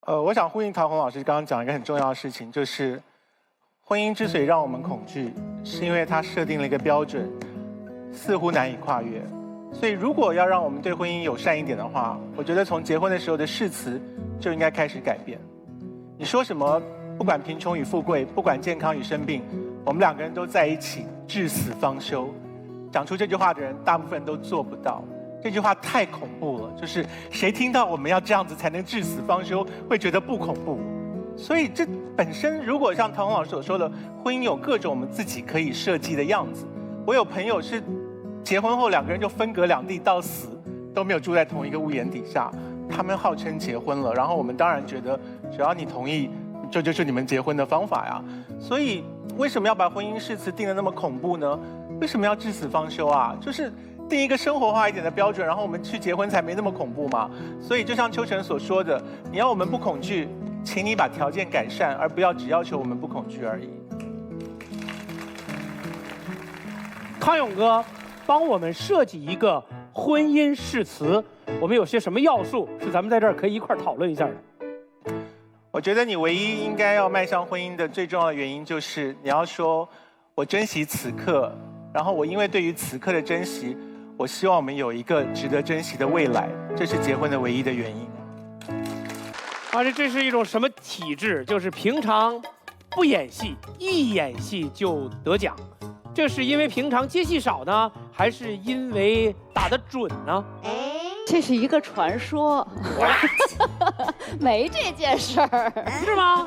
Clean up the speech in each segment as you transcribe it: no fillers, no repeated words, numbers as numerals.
我想呼应陶虹老师刚刚讲一个很重要的事情，就是婚姻之所以让我们恐惧，是因为它设定了一个标准，似乎难以跨越。所以如果要让我们对婚姻友善一点的话，我觉得从结婚的时候的誓词就应该开始改变。你说什么，不管贫穷与富贵，不管健康与生病，我们两个人都在一起，至死方休。讲出这句话的人，大部分人都做不到。这句话太恐怖了，就是谁听到我们要这样子才能至死方休，会觉得不恐怖。所以这本身，如果像陶虹老师所说的，婚姻有各种我们自己可以设计的样子。我有朋友是结婚后两个人就分隔两地到死都没有住在同一个屋檐底下，他们号称结婚了，然后我们当然觉得只要你同意，这就是你们结婚的方法呀。所以为什么要把婚姻誓词定得那么恐怖呢？为什么要至死方休啊？就是定一个生活化一点的标准，然后我们去结婚才没那么恐怖嘛。所以就像秋晨所说的，你要我们不恐惧，请你把条件改善，而不要只要求我们不恐惧而已。康永哥帮我们设计一个婚姻誓词，我们有些什么要素是咱们在这儿可以一块儿讨论一下的？我觉得你唯一应该要迈向婚姻的最重要的原因，就是你要说我珍惜此刻，然后我因为对于此刻的珍惜，我希望我们有一个值得珍惜的未来，这是结婚的唯一的原因。这是一种什么体质？就是平常不演戏，一演戏就得奖。这是因为平常接戏少呢，还是因为打得准呢？这是一个传说，没这件事儿，是吗？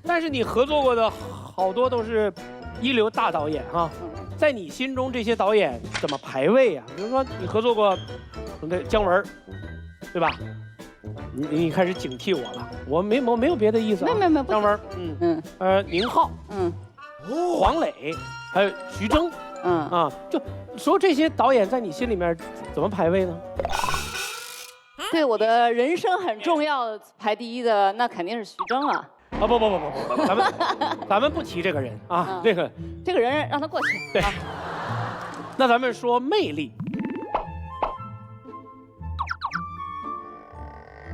但是你合作过的好多都是一流大导演哈，在你心中这些导演怎么排位啊？比如说你合作过那姜文，对吧？你开始警惕我了，我没有别的意思啊。没有，姜文，宁浩，黄磊，还有徐峥，就所有这些导演在你心里面怎么排位呢？对我的人生很重要，排第一的那肯定是徐峥啊。不，咱们不提这个人啊，这个人让他过去。对，那咱们说魅力。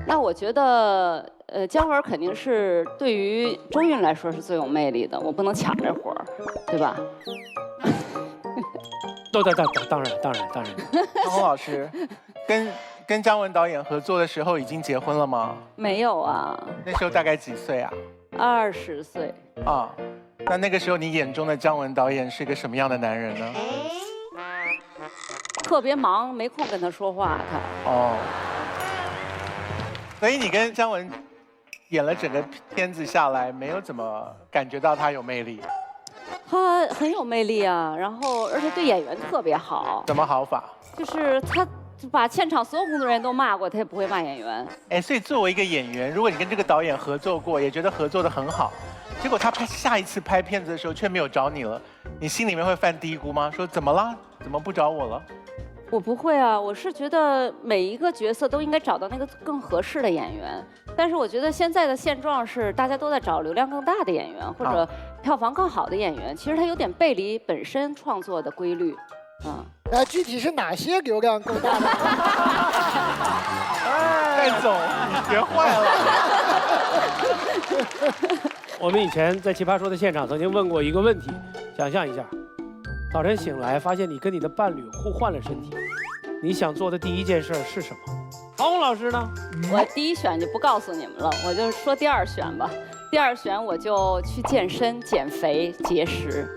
那我觉得，姜文肯定是对于周韵来说是最有魅力的，我不能抢这活儿，对吧？当然。陶虹老师，跟姜文导演合作的时候已经结婚了吗？没有啊。那时候大概几岁啊？20岁。啊，那个时候你眼中的姜文导演是个什么样的男人呢？特别忙，没空跟他说话，他。哦。所以你跟姜文演了整个片子下来，没有怎么感觉到他有魅力？他很有魅力啊，然后而且对演员特别好。怎么好法？就是他把现场所有工作人员都骂过，他也不会骂演员。所以作为一个演员，如果你跟这个导演合作过，也觉得合作得很好，结果他下一次拍片子的时候却没有找你了，你心里面会犯嘀咕吗？说怎么了？怎么不找我了？我不会啊，我是觉得每一个角色都应该找到那个更合适的演员。但是我觉得现在的现状是，大家都在找流量更大的演员或者票房更好的演员，其实他有点背离本身创作的规律。那具体是哪些流量更大的？戴总，你学坏了。我们以前在《奇葩说》的现场曾经问过一个问题，想象一下，早晨醒来发现你跟你的伴侣互换了身体，你想做的第一件事是什么？陶虹老师呢？我第一选就不告诉你们了，我就说第二选吧。第二选我就去健身、减肥、节食。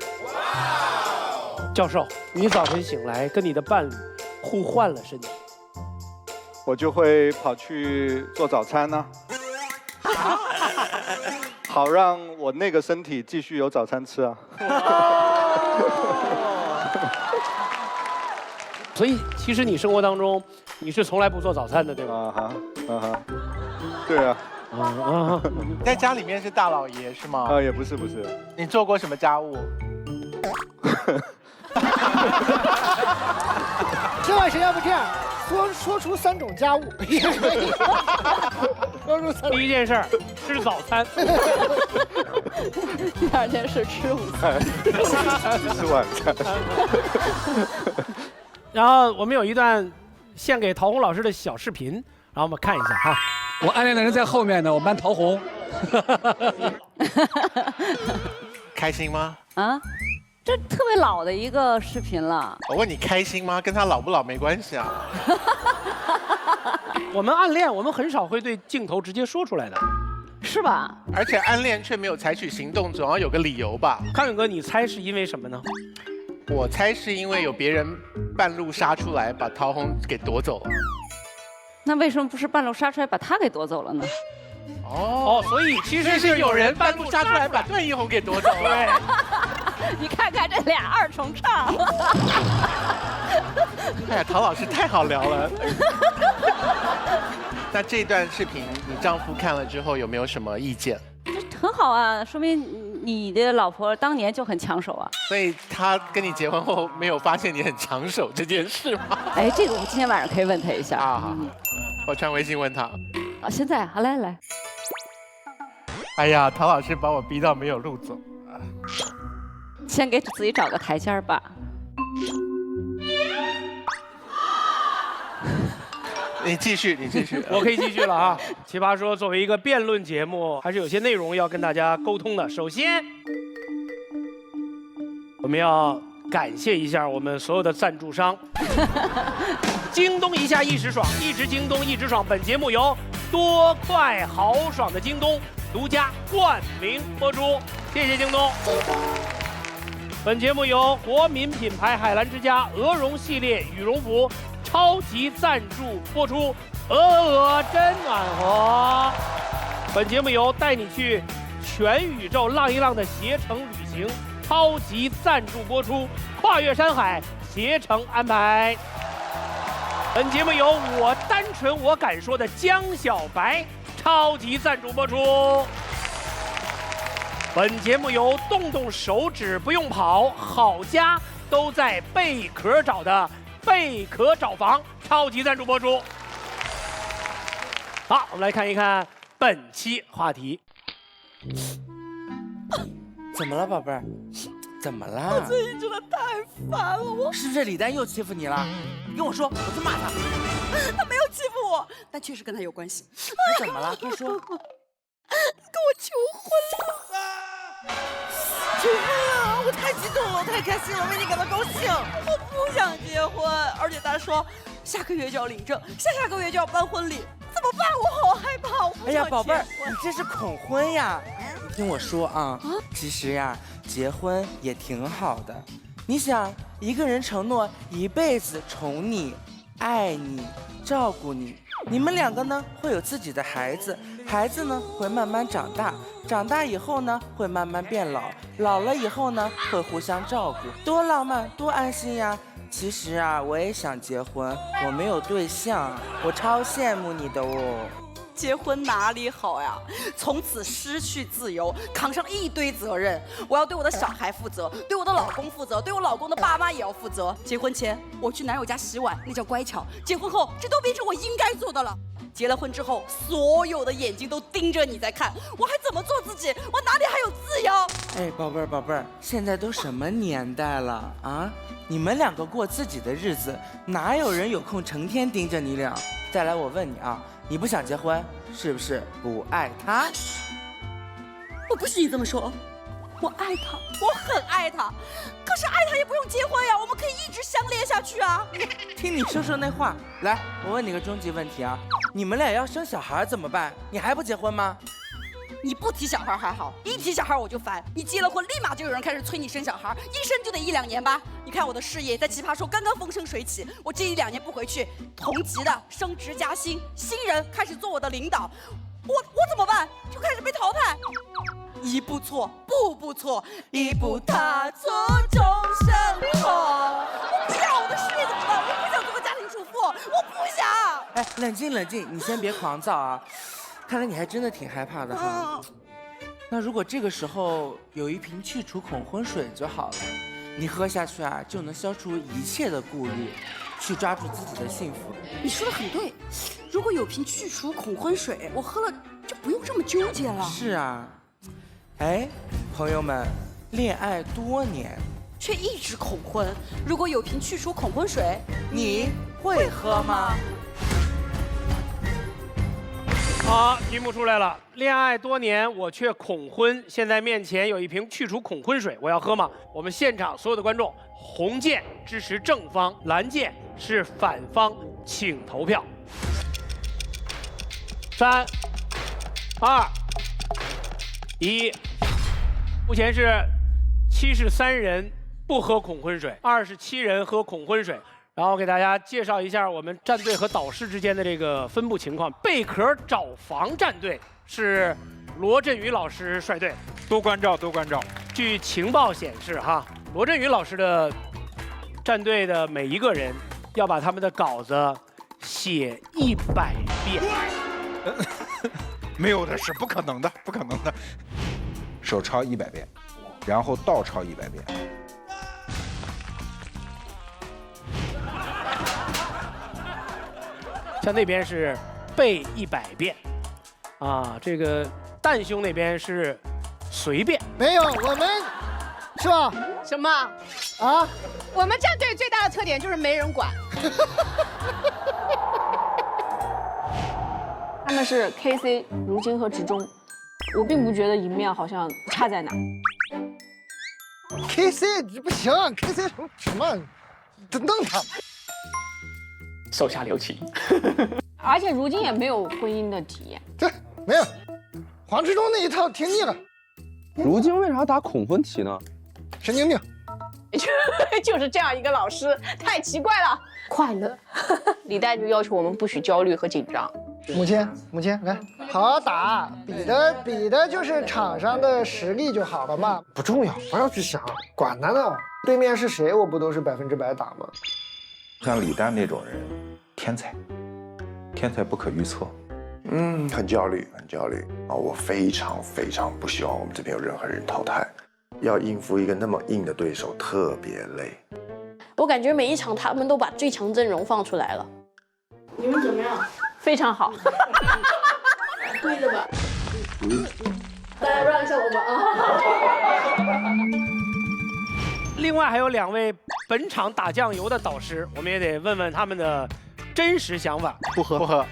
教授，你早晨醒来跟你的伴侣互换了身体，我就会跑去做早餐呢，好让我那个身体继续有早餐吃啊。所以其实你生活当中你是从来不做早餐的，对吧？对啊。你在家里面是大老爷是吗？也不是。你做过什么家务？这位谁要不这样说出3种家务？说出3种。第一件事吃早餐，第二件事吃午餐，吃晚餐。然后我们有一段献给陶虹老师的小视频，然后我们看一下哈。我暗恋的人在后面呢，我扮陶虹。开心吗？啊，这特别老的一个视频了。我问你开心吗？跟他老不老没关系啊。我们暗恋，我们很少会对镜头直接说出来的，是吧？而且暗恋却没有采取行动，总要有个理由吧？康永哥，你猜是因为什么呢？我猜是因为有别人半路杀出来，把陶虹给夺走了。那为什么不是半路杀出来把他给夺走了呢？哦，所以其实是有人半路杀出来把段奕宏给夺走了。对。你看看这俩二重唱。哎呀，陶老师太好聊了。那这段视频你丈夫看了之后有没有什么意见？很好啊，说明你的老婆当年就很抢手啊。所以他跟你结婚后没有发现你很抢手这件事吗？哎，这个我今天晚上可以问他一下啊。我传微信问他。啊，现在好来。哎呀，陶老师把我逼到没有路走。先给自己找个台阶吧。你继续。我可以继续了啊！奇葩说作为一个辩论节目，还是有些内容要跟大家沟通的。首先，我们要感谢一下我们所有的赞助商。京东一下一时爽，一直京东一直爽。本节目由多快豪爽的京东独家冠名播出，谢谢京东。本节目由国民品牌海澜之家鹅绒系列羽绒服超级赞助播出，鹅真暖和。本节目由带你去全宇宙浪一浪的携程旅行超级赞助播出，跨越山海，携程安排。本节目由我单纯我敢说的江小白超级赞助播出。本节目由动动手指不用跑，好家都在贝壳找的贝壳找房超级赞助播出。好，我们来看一看本期话题。怎么了，宝贝儿？怎么了？我最近真的太烦了，是不是李丹又欺负你了？你跟我说，我去骂他。他没有欺负我，但确实跟他有关系。你怎么了？快说。他跟我求婚了！求婚了！我太激动了，我太开心了，为你感到高兴。我不想结婚，而且他说下个月就要领证，下个月就要办婚礼，怎么办？我好害怕。哎呀，宝贝儿，你这是恐婚呀！你听我说啊，其实呀，结婚也挺好的。你想，一个人承诺一辈子宠你、爱你、照顾你。你们两个呢会有自己的孩子，孩子呢会慢慢长大，长大以后呢会慢慢变老，老了以后呢会互相照顾，多浪漫，多安心呀！其实啊，我也想结婚，我没有对象，我超羡慕你的哦。结婚哪里好呀？从此失去自由，扛上一堆责任。我要对我的小孩负责，对我的老公负责，对我老公的爸妈也要负责。结婚前我去男友家洗碗，那叫乖巧；结婚后，这都变成我应该做的了。结了婚之后，所有的眼睛都盯着你在看，我还怎么做自己？我哪里还有自由？哎，宝贝儿，宝贝儿，现在都什么年代了啊？你们两个过自己的日子，哪有人有空成天盯着你俩？再来，我问你啊，你不想结婚，是不是不爱他？我不许你这么说，我爱他，我很爱他，可是爱他也不用结婚呀，我们可以一直相恋下去啊。听你说说那话，来，我问你个终极问题啊，你们俩要生小孩怎么办？你还不结婚吗？你不提小孩还好，一提小孩我就烦。你结了婚，立马就有人开始催你生小孩，一生就得1-2年吧。你看我的事业在奇葩说刚刚风生水起，我这1-2年不回去，同级的升职加薪，新人开始做我的领导，我怎么办？就开始被淘汰。一步错，步步错，一步踏错，终身错。我不想我的事业怎么办？我不想做个家庭主妇，我不想。哎，冷静冷静，你先别狂躁啊。看来你还真的挺害怕的哈。那如果这个时候有一瓶去除恐婚水就好了，你喝下去啊，就能消除一切的顾虑，去抓住自己的幸福。你说的很对，如果有瓶去除恐婚水，我喝了就不用这么纠结了。是啊，哎，朋友们，恋爱多年却一直恐婚，如果有瓶去除恐婚水，你会喝吗？好，题目出来了。恋爱多年，我却恐婚。现在面前有一瓶去除恐婚水，我要喝吗？我们现场所有的观众，红键支持正方，蓝键是反方，请投票。3、2、1，目前是73人不喝恐婚水，27人喝恐婚水。然后给大家介绍一下我们战队和导师之间的这个分布情况。贝壳找房战队是罗振宇老师率队，多关照，多关照。据情报显示，罗振宇老师的战队的每一个人要把他们的稿子写100遍。没有的是，不可能的，不可能的。手抄100遍，然后倒抄100遍。像那边是背100遍，这个蛋兄那边是随便。没有，我们是吧？什么？啊？我们战队最大的特点就是没人管。他们是 KC、如今和职中，我并不觉得赢面好像差在哪。KC 不行，KC 什么？得弄他。手下留情。而且如今也没有婚姻的体验。对，没有。黄志忠那一套听腻了。如今为啥打恐婚题呢？神经病。就是这样一个老师，太奇怪了。快乐。李诞就要求我们不许焦虑和紧张。母亲，来，好好打，比的就是场上的实力就好了嘛，不重要，不要去想，管他呢，对面是谁，我不都是100%打吗？像李诞那种人，天才不可预测。很焦虑啊！我非常不希望我们这边有任何人淘汰，要应付一个那么硬的对手，特别累。我感觉每一场他们都把最强阵容放出来了。你们怎么样？非常好。对的吧？大家让一下我们啊！另外还有2位本场打酱油的导师，我们也得问问他们的真实想法。不喝。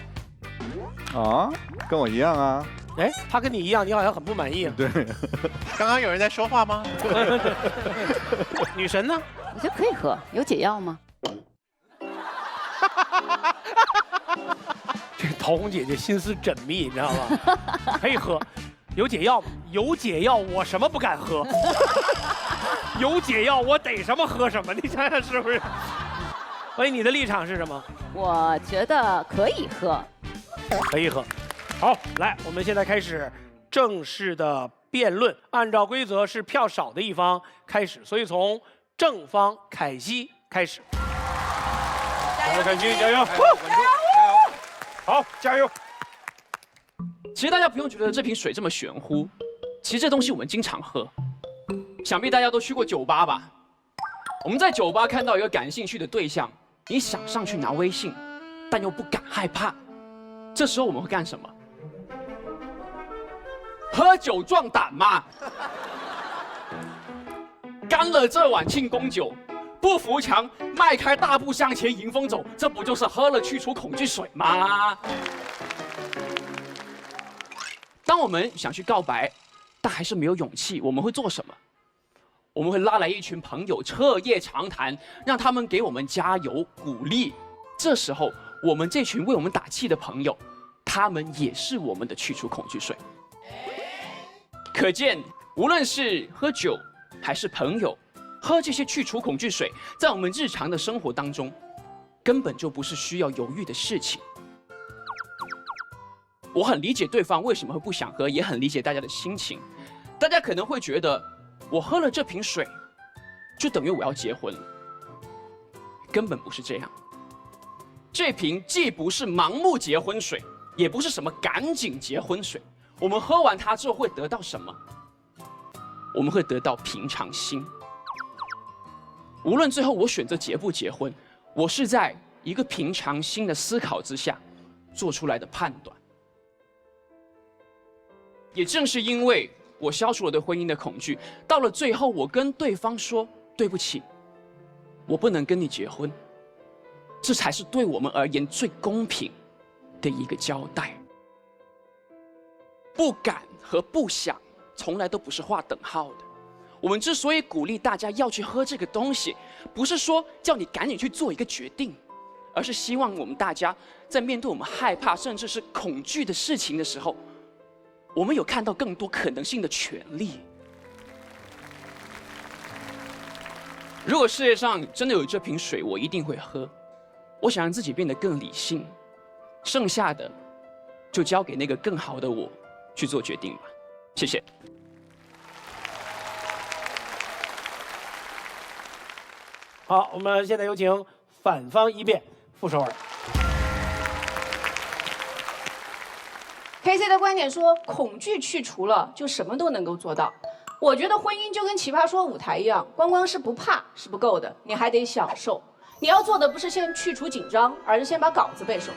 啊，跟我一样啊。哎，他跟你一样，你好像很不满意。对。刚刚有人在说话吗？女神呢？我觉得可以喝，有解药吗？这个陶虹姐姐心思缜密，你知道吗？可以喝，有解药吗？有解药，我什么不敢喝？有解药，我逮什么喝什么，你想想是不是？所以你的立场是什么？我觉得可以喝。可以喝。好，来，我们现在开始正式的辩论。按照规则是票少的一方开始，所以从正方凯西开始。加油，凯西，加油！好，加油！其实大家不用觉得这瓶水这么玄乎，其实这东西我们经常喝。想必大家都去过酒吧吧？我们在酒吧看到一个感兴趣的对象，你想上去拿微信，但又不敢害怕。这时候我们会干什么？喝酒壮胆嘛！干了这碗庆功酒，不服强，迈开大步向前迎风走，这不就是喝了去除恐惧水吗？当我们想去告白，但还是没有勇气，我们会做什么？我们会拉来一群朋友，彻夜长谈，让他们给我们加油鼓励。这时候，我们这群为我们打气的朋友，他们也是我们的去除恐惧水。可见，无论是喝酒还是朋友，喝这些去除恐惧水，在我们日常的生活当中，根本就不是需要犹豫的事情。我很理解对方为什么会不想喝，也很理解大家的心情。大家可能会觉得，我喝了这瓶水，就等于我要结婚了。根本不是这样。这瓶既不是盲目结婚水，也不是什么赶紧结婚水。我们喝完它之后会得到什么？我们会得到平常心。无论最后我选择结不结婚，我是在一个平常心的思考之下做出来的判断。也正是因为我消除了对婚姻的恐惧，到了最后我跟对方说对不起，我不能跟你结婚，这才是对我们而言最公平的一个交代。不敢和不想从来都不是划等号的。我们之所以鼓励大家要去喝这个东西，不是说叫你赶紧去做一个决定，而是希望我们大家在面对我们害怕甚至是恐惧的事情的时候，我们有看到更多可能性的权利。如果世界上真的有这瓶水，我一定会喝。我想让自己变得更理性，剩下的就交给那个更好的我去做决定吧。谢谢。好，我们现在有请反方一辩傅首尔。KC 的观点说，恐惧去除了，就什么都能够做到。我觉得婚姻就跟奇葩说舞台一样，光是不怕是不够的，你还得享受。你要做的不是先去除紧张，而是先把稿子背熟。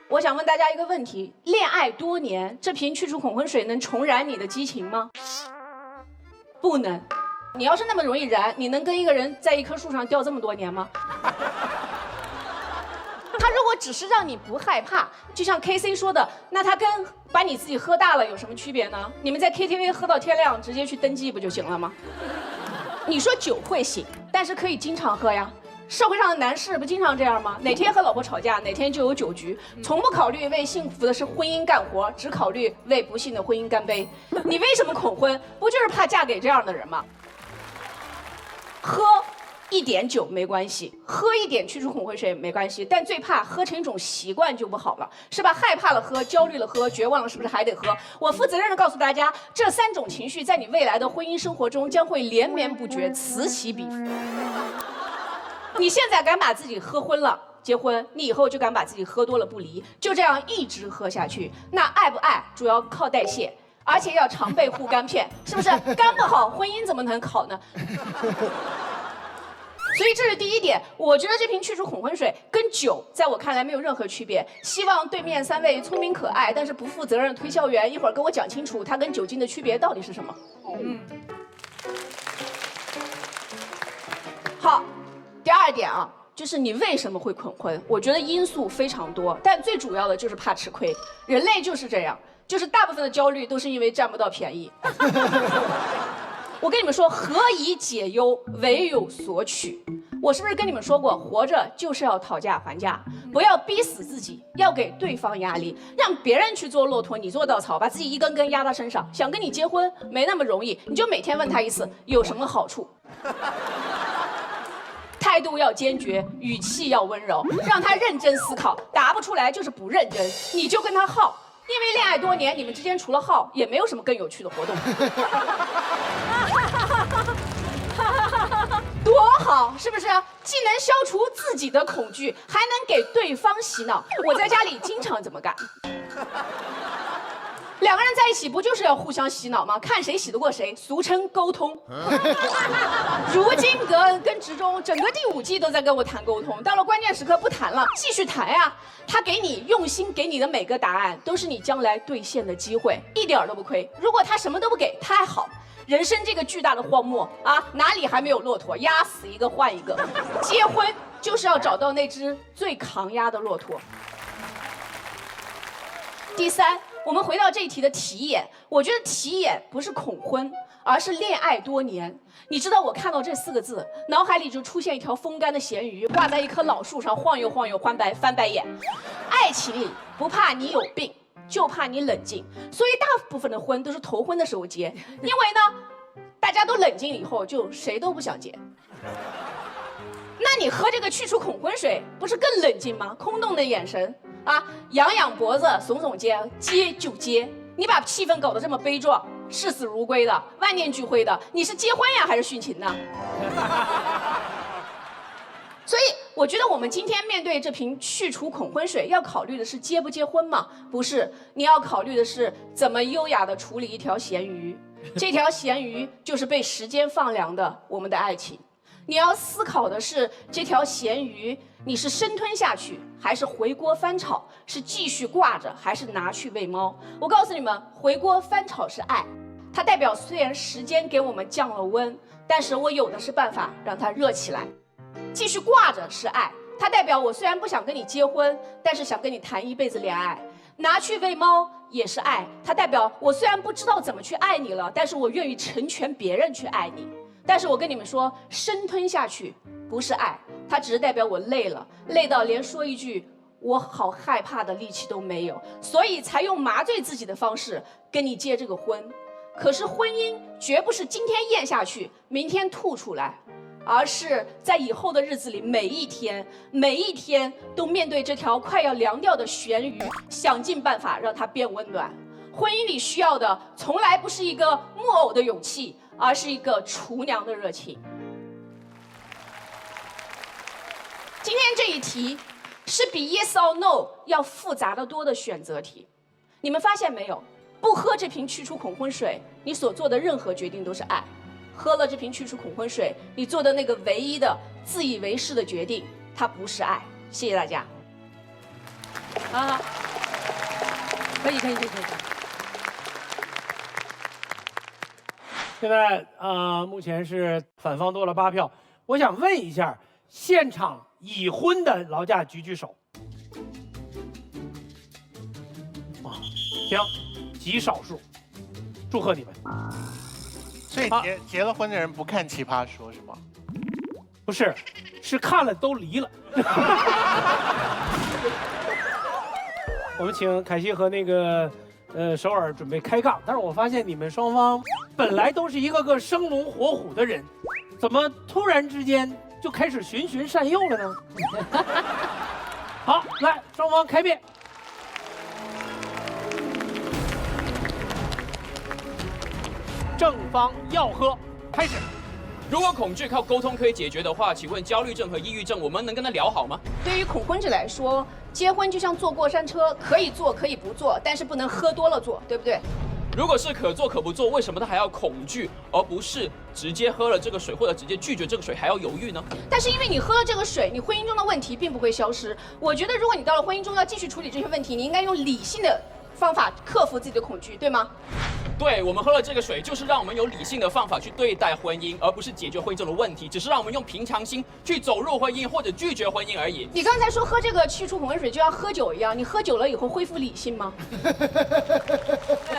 我想问大家一个问题：恋爱多年，这瓶去除恐婚水能重燃你的激情吗？不能。你要是那么容易燃，你能跟一个人在一棵树上吊这么多年吗？他如果只是让你不害怕，就像 KC 说的，那他跟把你自己喝大了有什么区别呢？你们在 KTV 喝到天亮，直接去登记不就行了吗？你说酒会醒，但是可以经常喝呀。社会上的男士不经常这样吗？哪天和老婆吵架，哪天就有酒局，从不考虑为幸福的是婚姻干活，只考虑为不幸的婚姻干杯。你为什么恐婚？不就是怕嫁给这样的人吗？喝一点酒没关系，喝一点去除恐婚水没关系，但最怕喝成一种习惯就不好了，是吧？害怕了喝，焦虑了喝，绝望了是不是还得喝？我负责任的告诉大家，这3种情绪在你未来的婚姻生活中将会连绵不绝，此起彼伏。你现在敢把自己喝昏了结婚，你以后就敢把自己喝多了不离，就这样一直喝下去。那爱不爱主要靠代谢，而且要常备护肝片，是不是？肝不好，婚姻怎么能好呢？所以这是第一点，我觉得这瓶去除恐婚水跟酒在我看来没有任何区别。希望对面3位聪明可爱但是不负责任的推销员一会儿跟我讲清楚它跟酒精的区别到底是什么。好，第2点啊，就是你为什么会恐婚？我觉得因素非常多，但最主要的就是怕吃亏。人类就是这样，就是大部分的焦虑都是因为占不到便宜。我跟你们说，何以解忧，唯有索取。我是不是跟你们说过，活着就是要讨价还价，不要逼死自己，要给对方压力，让别人去做骆驼，你做稻草，把自己一根根压到身上。想跟你结婚没那么容易，你就每天问他一次有什么好处。态度要坚决，语气要温柔，让他认真思考，答不出来就是不认真，你就跟他耗。因为恋爱多年，你们之间除了耗，也没有什么更有趣的活动。多好，是不是？既能消除自己的恐惧，还能给对方洗脑。我在家里经常这么干。2个人在一起不就是要互相洗脑吗？看谁洗得过谁，俗称沟通。如今跟职中整个第5季都在跟我谈沟通，到了关键时刻不谈了，继续谈呀。他给你用心给你的每个答案，都是你将来兑现的机会，一点都不亏。如果他什么都不给，太好。人生这个巨大的荒漠啊，哪里还没有骆驼？压死一个换一个。结婚就是要找到那只最抗压的骆驼。第3，我们回到这一题的题眼，我觉得题眼不是恐婚，而是恋爱多年。你知道我看到这4个字，脑海里就出现一条风干的咸鱼，挂在一棵老树上晃悠晃悠，翻白眼。爱情里不怕你有病，就怕你冷静，所以大部分的婚都是头婚的时候结，因为呢，大家都冷静以后，就谁都不想结。那你喝这个去除恐婚水，不是更冷静吗？空洞的眼神啊，仰仰脖子，耸耸肩，接就接。你把气氛搞得这么悲壮，视死如归的，万念俱灰的，你是结婚呀还是殉情呢？所以我觉得我们今天面对这瓶去除恐婚水，要考虑的是结不结婚吗？不是，你要考虑的是怎么优雅地处理一条咸鱼。这条咸鱼就是被时间放凉的我们的爱情。你要思考的是这条咸鱼，你是生吞下去，还是回锅翻炒？是继续挂着，还是拿去喂猫？我告诉你们，回锅翻炒是爱，它代表虽然时间给我们降了温，但是我有的是办法让它热起来。继续挂着是爱，它代表我虽然不想跟你结婚，但是想跟你谈一辈子恋爱。拿去喂猫也是爱，它代表我虽然不知道怎么去爱你了，但是我愿意成全别人去爱你。但是我跟你们说，生吞下去不是爱，它只是代表我累了，累到连说一句我好害怕的力气都没有，所以才用麻醉自己的方式跟你结这个婚。可是婚姻绝不是今天咽下去，明天吐出来，而是在以后的日子里，每一天都面对这条快要凉掉的咸鱼，想尽办法让它变温暖。婚姻里需要的从来不是一个木偶的勇气，而是一个厨娘的热情。今天这一题是比 yes or no 要复杂得多的选择题。你们发现没有？不喝这瓶去除恐婚水，你所做的任何决定都是爱；喝了这瓶去除恐婚水，你做的那个唯一的自以为是的决定，它不是爱。谢谢大家。啊，可以。现在目前是反方多了8票。我想问一下，现场已婚的劳驾举手。行，极少数，祝贺你们。所以结了婚的人不看奇葩说是吗？不是，是看了都离了。我们请凯西和那个首尔准备开杠，但是我发现你们双方本来都是一个个生龙活虎的人，怎么突然之间就开始循循善诱了呢？好，来，双方开辩。正方要喝，开始。如果恐惧靠沟通可以解决的话，请问焦虑症和抑郁症，我们能跟他聊好吗？对于恐婚者来说，结婚就像坐过山车，可以坐可以不坐，但是不能喝多了坐，对不对？如果是可做可不做，为什么他还要恐惧，而不是直接喝了这个水，或者直接拒绝这个水还要犹豫呢？但是因为你喝了这个水，你婚姻中的问题并不会消失。我觉得如果你到了婚姻中要继续处理这些问题，你应该用理性的方法克服自己的恐惧，对吗？对，我们喝了这个水，就是让我们有理性的方法去对待婚姻，而不是解决婚姻中的问题，只是让我们用平常心去走入婚姻或者拒绝婚姻而已。你刚才说喝这个去除恐婚水就像喝酒一样，你喝酒了以后恢复理性吗？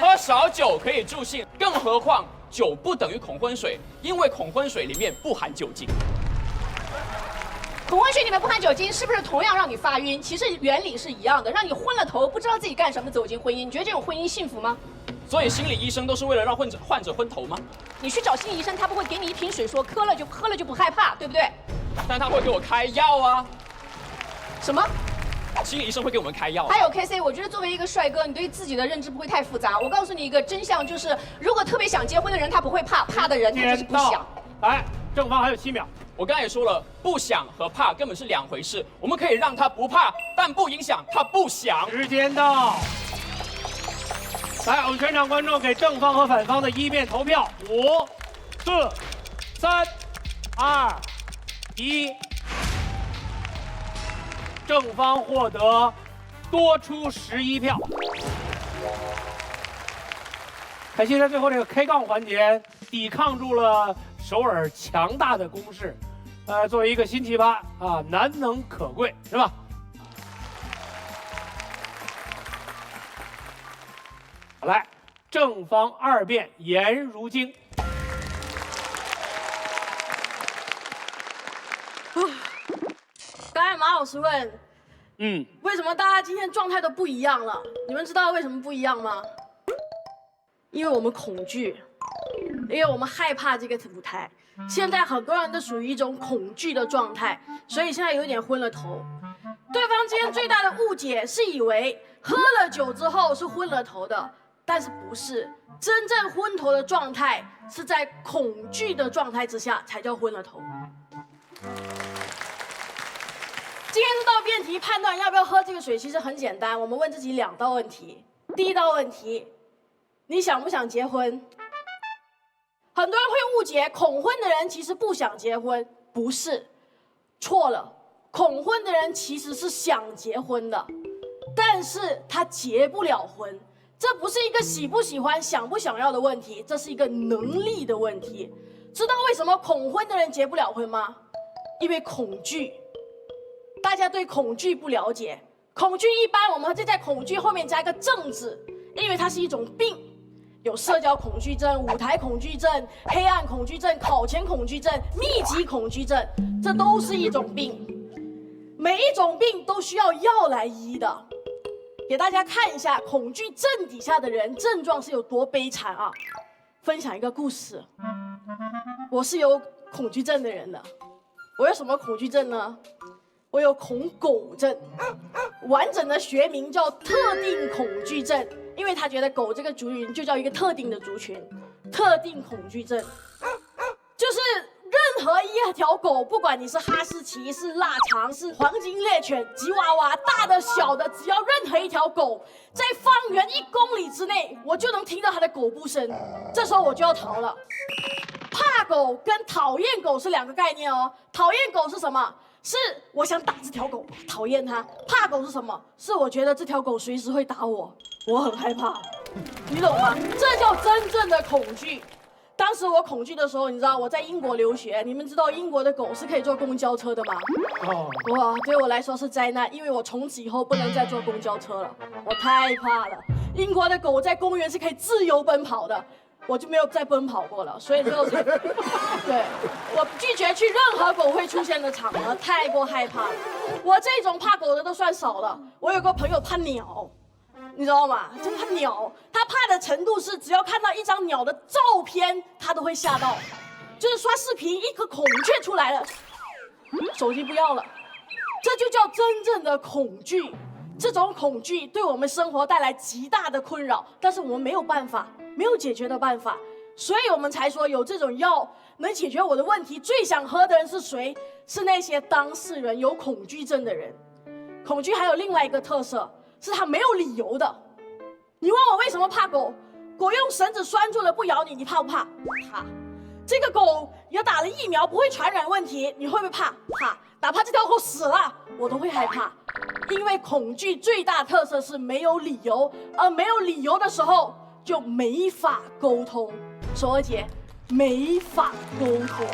喝少酒可以助兴，更何况酒不等于恐婚水，因为恐婚水里面不含酒精。恐婚水里面不含酒精，是不是同样让你发晕？其实原理是一样的，让你昏了头，不知道自己干什么走进婚姻。你觉得这种婚姻幸福吗？所以心理医生都是为了让患者昏头吗？你去找心理医生，他不会给你一瓶水说喝了就不害怕，对不对？但他会给我开药啊。什么？心理医生会给我们开药。还有 KC， 我觉得作为一个帅哥，你对自己的认知不会太复杂。我告诉你一个真相，就是如果特别想结婚的人，他不会怕，怕的人他就是不想。来，正方还有7秒。我刚才也说了，不想和怕根本是2回事。我们可以让他不怕，但不影响他不想。时间到。来，我们全场观众给正方和反方的一辩投票，5、4、3、2、1，正方获得多出11票。凯西在最后这个开杠环节抵抗住了首尔强大的攻势，作为一个新奇葩啊，难能可贵，是吧？来，正方2辩，颜如晶。刚才马老师问，为什么大家今天状态都不一样了？你们知道为什么不一样吗？因为我们恐惧，因为我们害怕这个舞台。现在很多人都属于一种恐惧的状态，所以现在有点昏了头。对方今天最大的误解是以为喝了酒之后是昏了头的。但是不是真正昏头的状态，是在恐惧的状态之下才叫昏了头。今天这道辩题判断要不要喝这个水，其实很简单。我们问自己2道问题。第一道问题，你想不想结婚？很多人会误解恐婚的人其实不想结婚，不是，错了。恐婚的人其实是想结婚的，但是他结不了婚。这不是一个喜不喜欢、想不想要的问题，这是一个能力的问题。知道为什么恐婚的人结不了婚吗？因为恐惧。大家对恐惧不了解，恐惧一般我们会在恐惧后面加一个症字，因为它是一种病，有社交恐惧症、舞台恐惧症、黑暗恐惧症、考前恐惧症、密集恐惧症，这都是一种病。每一种病都需要药来医的。给大家看一下恐惧症底下的人症状是有多悲惨啊！分享一个故事，我是有恐惧症的人的。我有什么恐惧症呢？我有恐狗症，完整的学名叫特定恐惧症，因为他觉得狗这个族群就叫一个特定的族群，特定恐惧症，就是任何一条狗，不管你是哈士奇、是腊肠、是黄金猎犬、吉娃娃，大的小的，只要任何一条狗在方圆1公里之内，我就能听到它的狗步声，这时候我就要逃了。怕狗跟讨厌狗是2个概念哦。讨厌狗是什么？是我想打这条狗，讨厌它。怕狗是什么？是我觉得这条狗随时会打我，我很害怕。你懂吗？这叫真正的恐惧。当时我恐惧的时候，你知道我在英国留学，你们知道英国的狗是可以坐公交车的吗？哇，对我来说是灾难，因为我从此以后不能再坐公交车了，我太怕了。英国的狗在公园是可以自由奔跑的。我就没有再奔跑过了，所以就是对，我拒绝去任何狗会出现的场合，太过害怕了。我这种怕狗的都算少了，我有个朋友怕鸟，你知道吗？就怕鸟，他怕的程度是只要看到一张鸟的照片，他都会吓到，就是刷视频一个孔雀出来了，手机不要了，这就叫真正的恐惧。这种恐惧对我们生活带来极大的困扰，但是我们没有办法，没有解决的办法，所以我们才说有这种药能解决我的问题。最想喝的人是谁？是那些当事人有恐惧症的人。恐惧还有另外一个特色，是它没有理由的。你问我为什么怕狗？狗用绳子拴住了不咬你，你怕不怕？怕。这个狗也打了疫苗，不会传染问题，你会不会怕？怕。哪怕这条狗死了，我都会害怕。因为恐惧最大特色是没有理由，而没有理由的时候就没法沟通。守儿姐，没法沟通。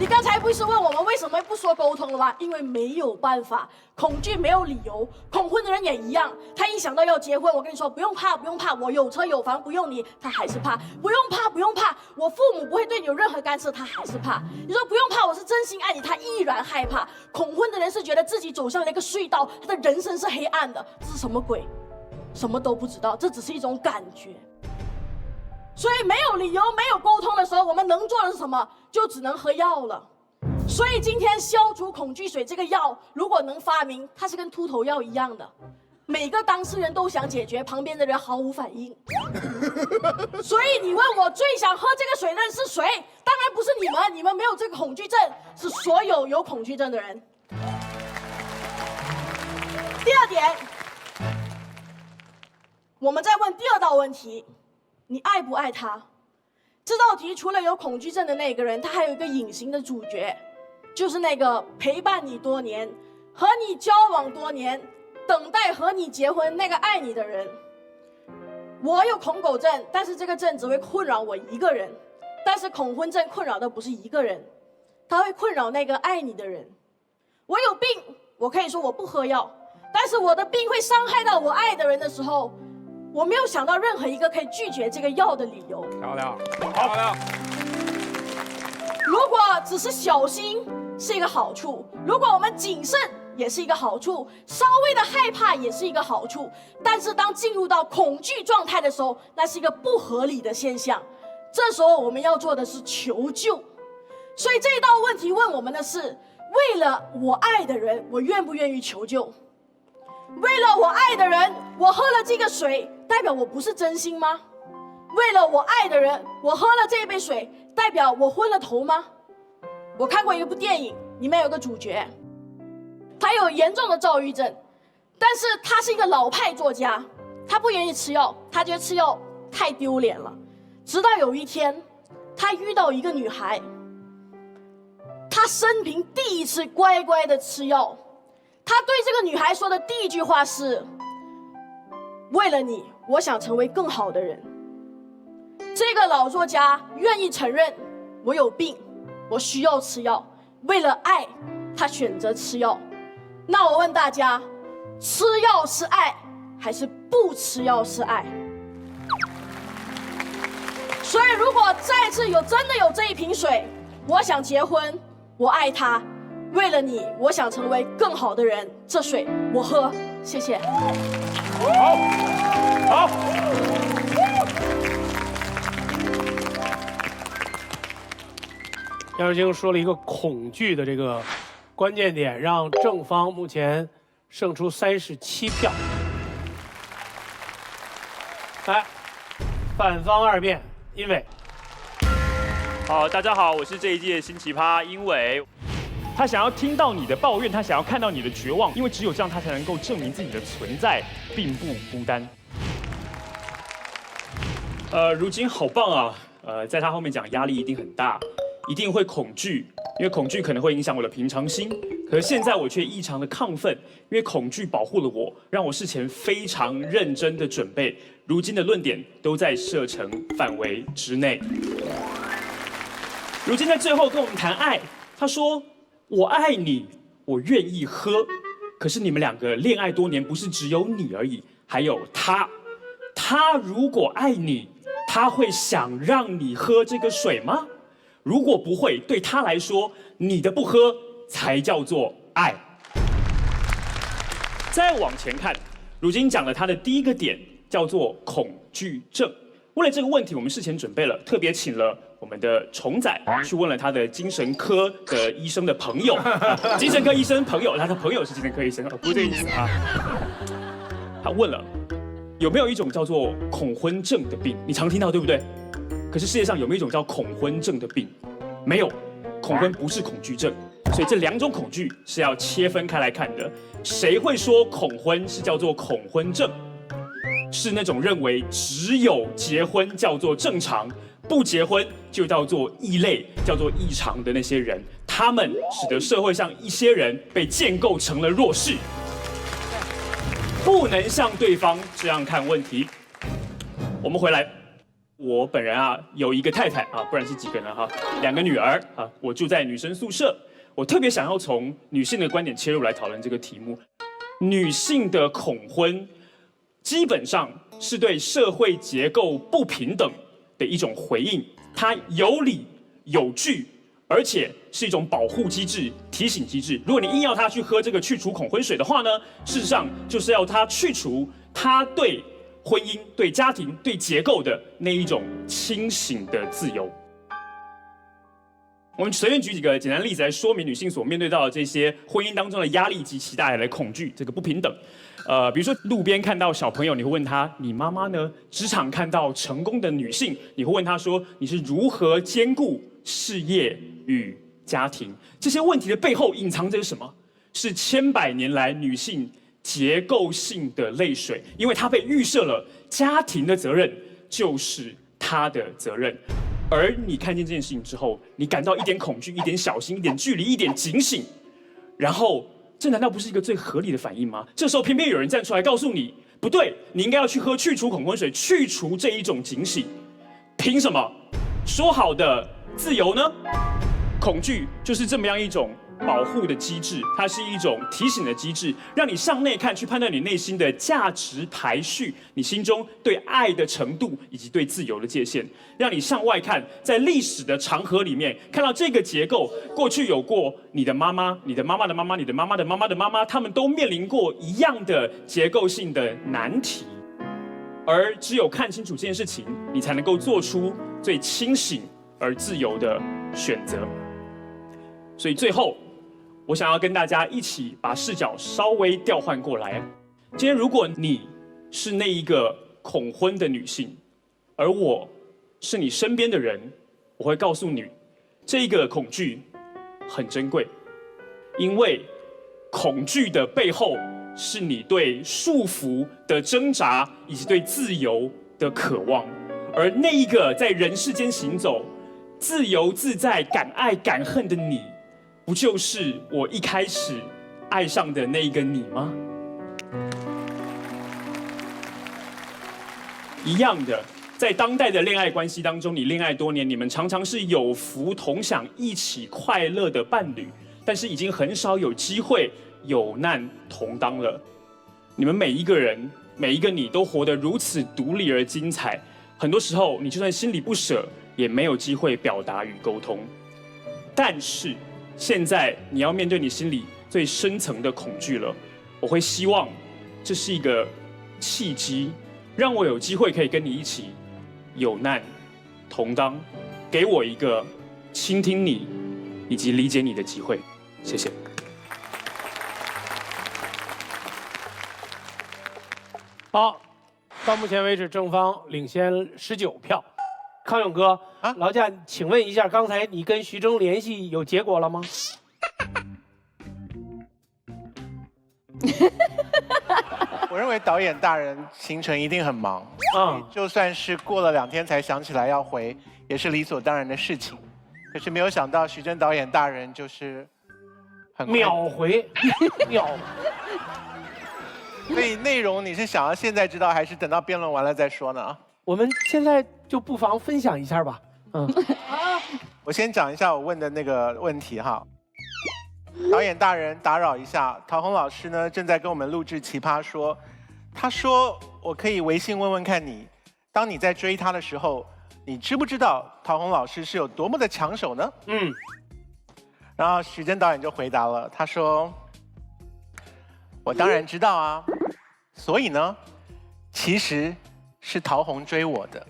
你刚才不是问我们为什么不说沟通了吗？因为没有办法，恐惧没有理由。恐婚的人也一样，他一想到要结婚，我跟你说不用怕，不用怕，我有车有房，不用你，他还是怕。不用怕，不用怕，我父母不会对你有任何干涉，他还是怕。你说不用怕，我是真心爱你，他依然害怕。恐婚的人是觉得自己走向了一个隧道，他的人生是黑暗的，这是什么鬼？什么都不知道，这只是一种感觉。所以没有理由、没有沟通的时候，我们能做的是什么？就只能喝药了。所以今天消除恐惧水这个药，如果能发明，它是跟秃头药一样的，每个当事人都想解决，旁边的人毫无反应。所以你问我最想喝这个水的人是谁？当然不是你们，你们没有这个恐惧症，是所有有恐惧症的人。第二点，我们再问第2道问题。你爱不爱他？这道题除了有恐惧症的那个人，他还有一个隐形的主角，就是那个陪伴你多年、和你交往多年、等待和你结婚那个爱你的人。我有恐狗症，但是这个症只会困扰我一个人，但是恐婚症困扰的不是一个人，它会困扰那个爱你的人。我有病，我可以说我不喝药，但是我的病会伤害到我爱的人的时候，我没有想到任何一个可以拒绝这个药的理由。漂亮，漂亮。如果只是小心是一个好处，如果我们谨慎也是一个好处，稍微的害怕也是一个好处，但是当进入到恐惧状态的时候，那是一个不合理的现象。这时候我们要做的是求救。所以这一道问题问我们的是：为了我爱的人，我愿不愿意求救？为了我爱的人，我喝了这个水，代表我不是真心吗？为了我爱的人，我喝了这杯水，代表我昏了头吗？我看过一部电影，里面有个主角，他有严重的躁郁症，但是他是一个老派作家，他不愿意吃药，他觉得吃药太丢脸了。直到有一天，他遇到一个女孩，他生平第一次乖乖的吃药。他对这个女孩说的第一句话是：为了你，我想成为更好的人。这个老作家愿意承认我有病，我需要吃药，为了爱，他选择吃药。那我问大家，吃药是爱，还是不吃药是爱？所以，如果再次真的有这一瓶水，我想结婚，我爱他，为了你，我想成为更好的人，这水我喝，谢谢。好。杨世清说了一个恐惧的这个关键点，让正方目前胜出37票。来，反方二辩，殷伟。好，大家好，我是这一届新奇葩殷伟。他想要听到你的抱怨，他想要看到你的绝望，因为只有这样，他才能够证明自己的存在并不孤单。如今好棒啊！在他后面讲压力一定很大，一定会恐惧，因为恐惧可能会影响我的平常心。可是现在我却异常的亢奋，因为恐惧保护了我，让我事前非常认真的准备，如今的论点都在射程范围之内。如今在最后跟我们谈爱，他说：“我爱你，我愿意喝。”可是你们两个恋爱多年，不是只有你而已，还有他。他如果爱你，他会想让你喝这个水吗？如果不会，对他来说，你的不喝才叫做爱。再往前看，如今讲了他的第一个点，叫做恐惧症。为了这个问题，我们事前准备了，特别请了我们的虫仔去问了他的精神科的医生的朋友，精神科医生朋友，他的朋友是精神科医生，不是这个意思啊。他问了有没有一种叫做恐婚症的病，你常听到对不对？可是世界上有没有一种叫恐婚症的病？没有，恐婚不是恐惧症，所以这两种恐惧是要切分开来看的。谁会说恐婚是叫做恐婚症？是那种认为只有结婚叫做正常，不结婚就叫做异类，叫做异常的那些人，他们使得社会上一些人被建构成了弱势，不能像对方这样看问题。我们回来，我本人啊有一个太太啊，不然是几个人哈，2个女儿啊，我住在女生宿舍。我特别想要从女性的观点切入来讨论这个题目。女性的恐婚，基本上是对社会结构不平等的一种回应，它有理有据，而且是一种保护机制、提醒机制。如果你硬要他去喝这个去除恐婚水的话呢，事实上就是要他去除他对婚姻、对家庭、对结构的那一种清醒的自由。我们随便举几个简单例子来说明女性所面对到的这些婚姻当中的压力及其带来的恐惧，这个不平等。比如说路边看到小朋友，你会问他：“你妈妈呢？”职场看到成功的女性，你会问她说：“你是如何兼顾事业与家庭？”这些问题的背后隐藏着什么？是千百年来女性结构性的泪水，因为她被预设了家庭的责任就是她的责任。而你看见这件事情之后，你感到一点恐惧、一点小心、一点距离、一点警醒，然后这难道不是一个最合理的反应吗？这时候偏偏有人站出来告诉你，不对，你应该要去喝去除恐婚水，去除这一种警醒。凭什么？说好的自由呢？恐惧就是这么样一种保护的机制，它是一种提醒的机制，让你向内看，去判断你内心的价值排序，你心中对爱的程度以及对自由的界限，让你向外看，在历史的长河里面看到这个结构，过去有过你的妈妈、你的妈妈的妈妈、你的妈妈的妈妈的妈妈，他们都面临过一样的结构性的难题，而只有看清楚这件事情，你才能够做出最清醒而自由的选择。所以最后，我想要跟大家一起把视角稍微调换过来。今天如果你是那一个恐婚的女性，而我是你身边的人，我会告诉你，这个恐惧很珍贵，因为恐惧的背后是你对束缚的挣扎，以及对自由的渴望。而那一个在人世间行走、自由自在、敢爱敢恨的你，不就是我一开始爱上的那一个你吗？一样的，在当代的恋爱关系当中，你恋爱多年，你们常常是有福同享、一起快乐的伴侣，但是已经很少有机会有难同当了。你们每一个人，每一个你都活得如此独立而精彩。很多时候，你就算心里不舍，也没有机会表达与沟通。但是现在你要面对你心里最深层的恐惧了。我会希望这是一个契机，让我有机会可以跟你一起有难同当，给我一个倾听你以及理解你的机会。谢谢。好，到目前为止正方领先19票。康永哥，劳驾，请问一下，刚才你跟徐峥联系有结果了吗？我认为导演大人行程一定很忙，就算是过了2天才想起来要回，也是理所当然的事情。可是没有想到徐峥导演大人就是很秒回，秒。所以内容你是想要现在知道，还是等到辩论完了再说呢？我们现在就不妨分享一下吧。我先讲一下我问的那个问题哈。导演大人打扰一下，陶虹老师呢正在跟我们录制《奇葩说》，他说我可以微信问问看你，当你在追他的时候，你知不知道陶虹老师是有多么的抢手呢？然后徐峥导演就回答了，他说我当然知道啊，所以呢，其实是陶虹追我的。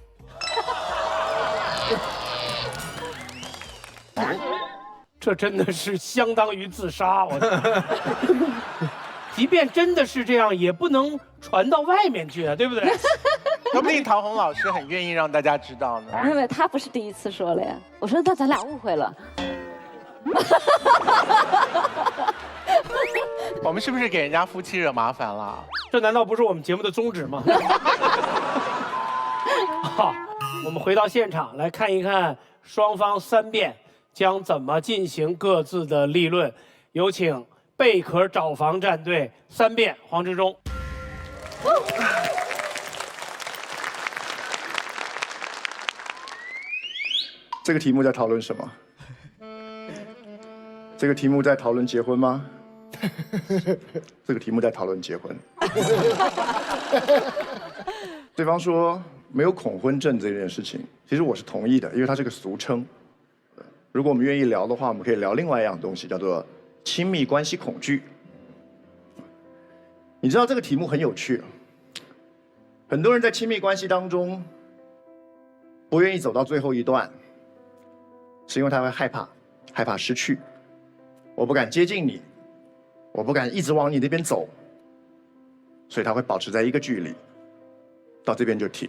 这真的是相当于自杀，我。即便真的是这样，也不能传到外面去啊，对不对？说不定陶虹老师很愿意让大家知道呢。因为他不是第一次说了呀。我说那咱俩误会了。我们是不是给人家夫妻惹麻烦了？这难道不是我们节目的宗旨吗？好，我们回到现场来看一看双方3辩将怎么进行各自的立论。有请贝壳找房战队3辩黄执中。这个题目在讨论什么？这个题目在讨论结婚吗？这个题目在讨论结婚。对方说没有恐婚症这件事情，其实我是同意的，因为它是个俗称。如果我们愿意聊的话，我们可以聊另外一样东西，叫做亲密关系恐惧。你知道这个题目很有趣，很多人在亲密关系当中不愿意走到最后一段，是因为他会害怕失去。我不敢接近你，我不敢一直往你那边走，所以他会保持在一个距离，到这边就停。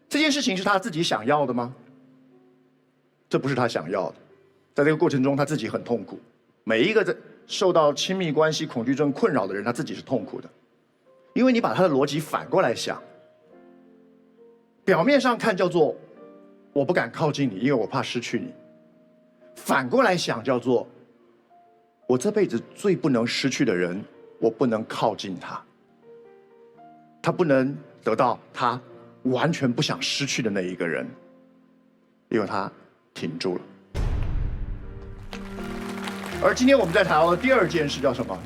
这件事情是他自己想要的吗？这不是他想要的，在这个过程中他自己很痛苦。每一个在受到亲密关系恐惧症困扰的人，他自己是痛苦的，因为你把他的逻辑反过来想，表面上看叫做我不敢靠近你，因为我怕失去你。反过来想叫做我这辈子最不能失去的人，我不能靠近他，他不能得到他完全不想失去的那一个人，因为他停住了。而今天我们在谈的第二件事叫什么？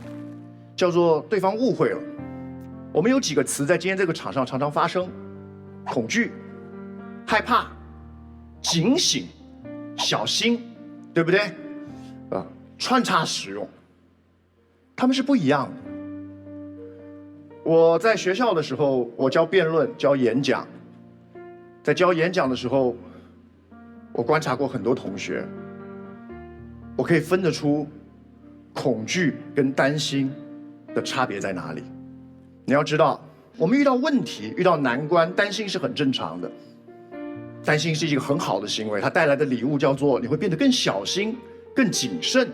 叫做对方误会了。我们有几个词在今天这个场上常常发生：恐惧、害怕、警醒、小心。对不对？穿插使用，他们是不一样的。我在学校的时候，我教辩论、教演讲，在教演讲的时候，我观察过很多同学，我可以分得出恐惧跟担心的差别在哪里。你要知道，我们遇到问题、遇到难关，担心是很正常的。担心是一个很好的行为，它带来的礼物叫做你会变得更小心、更谨慎。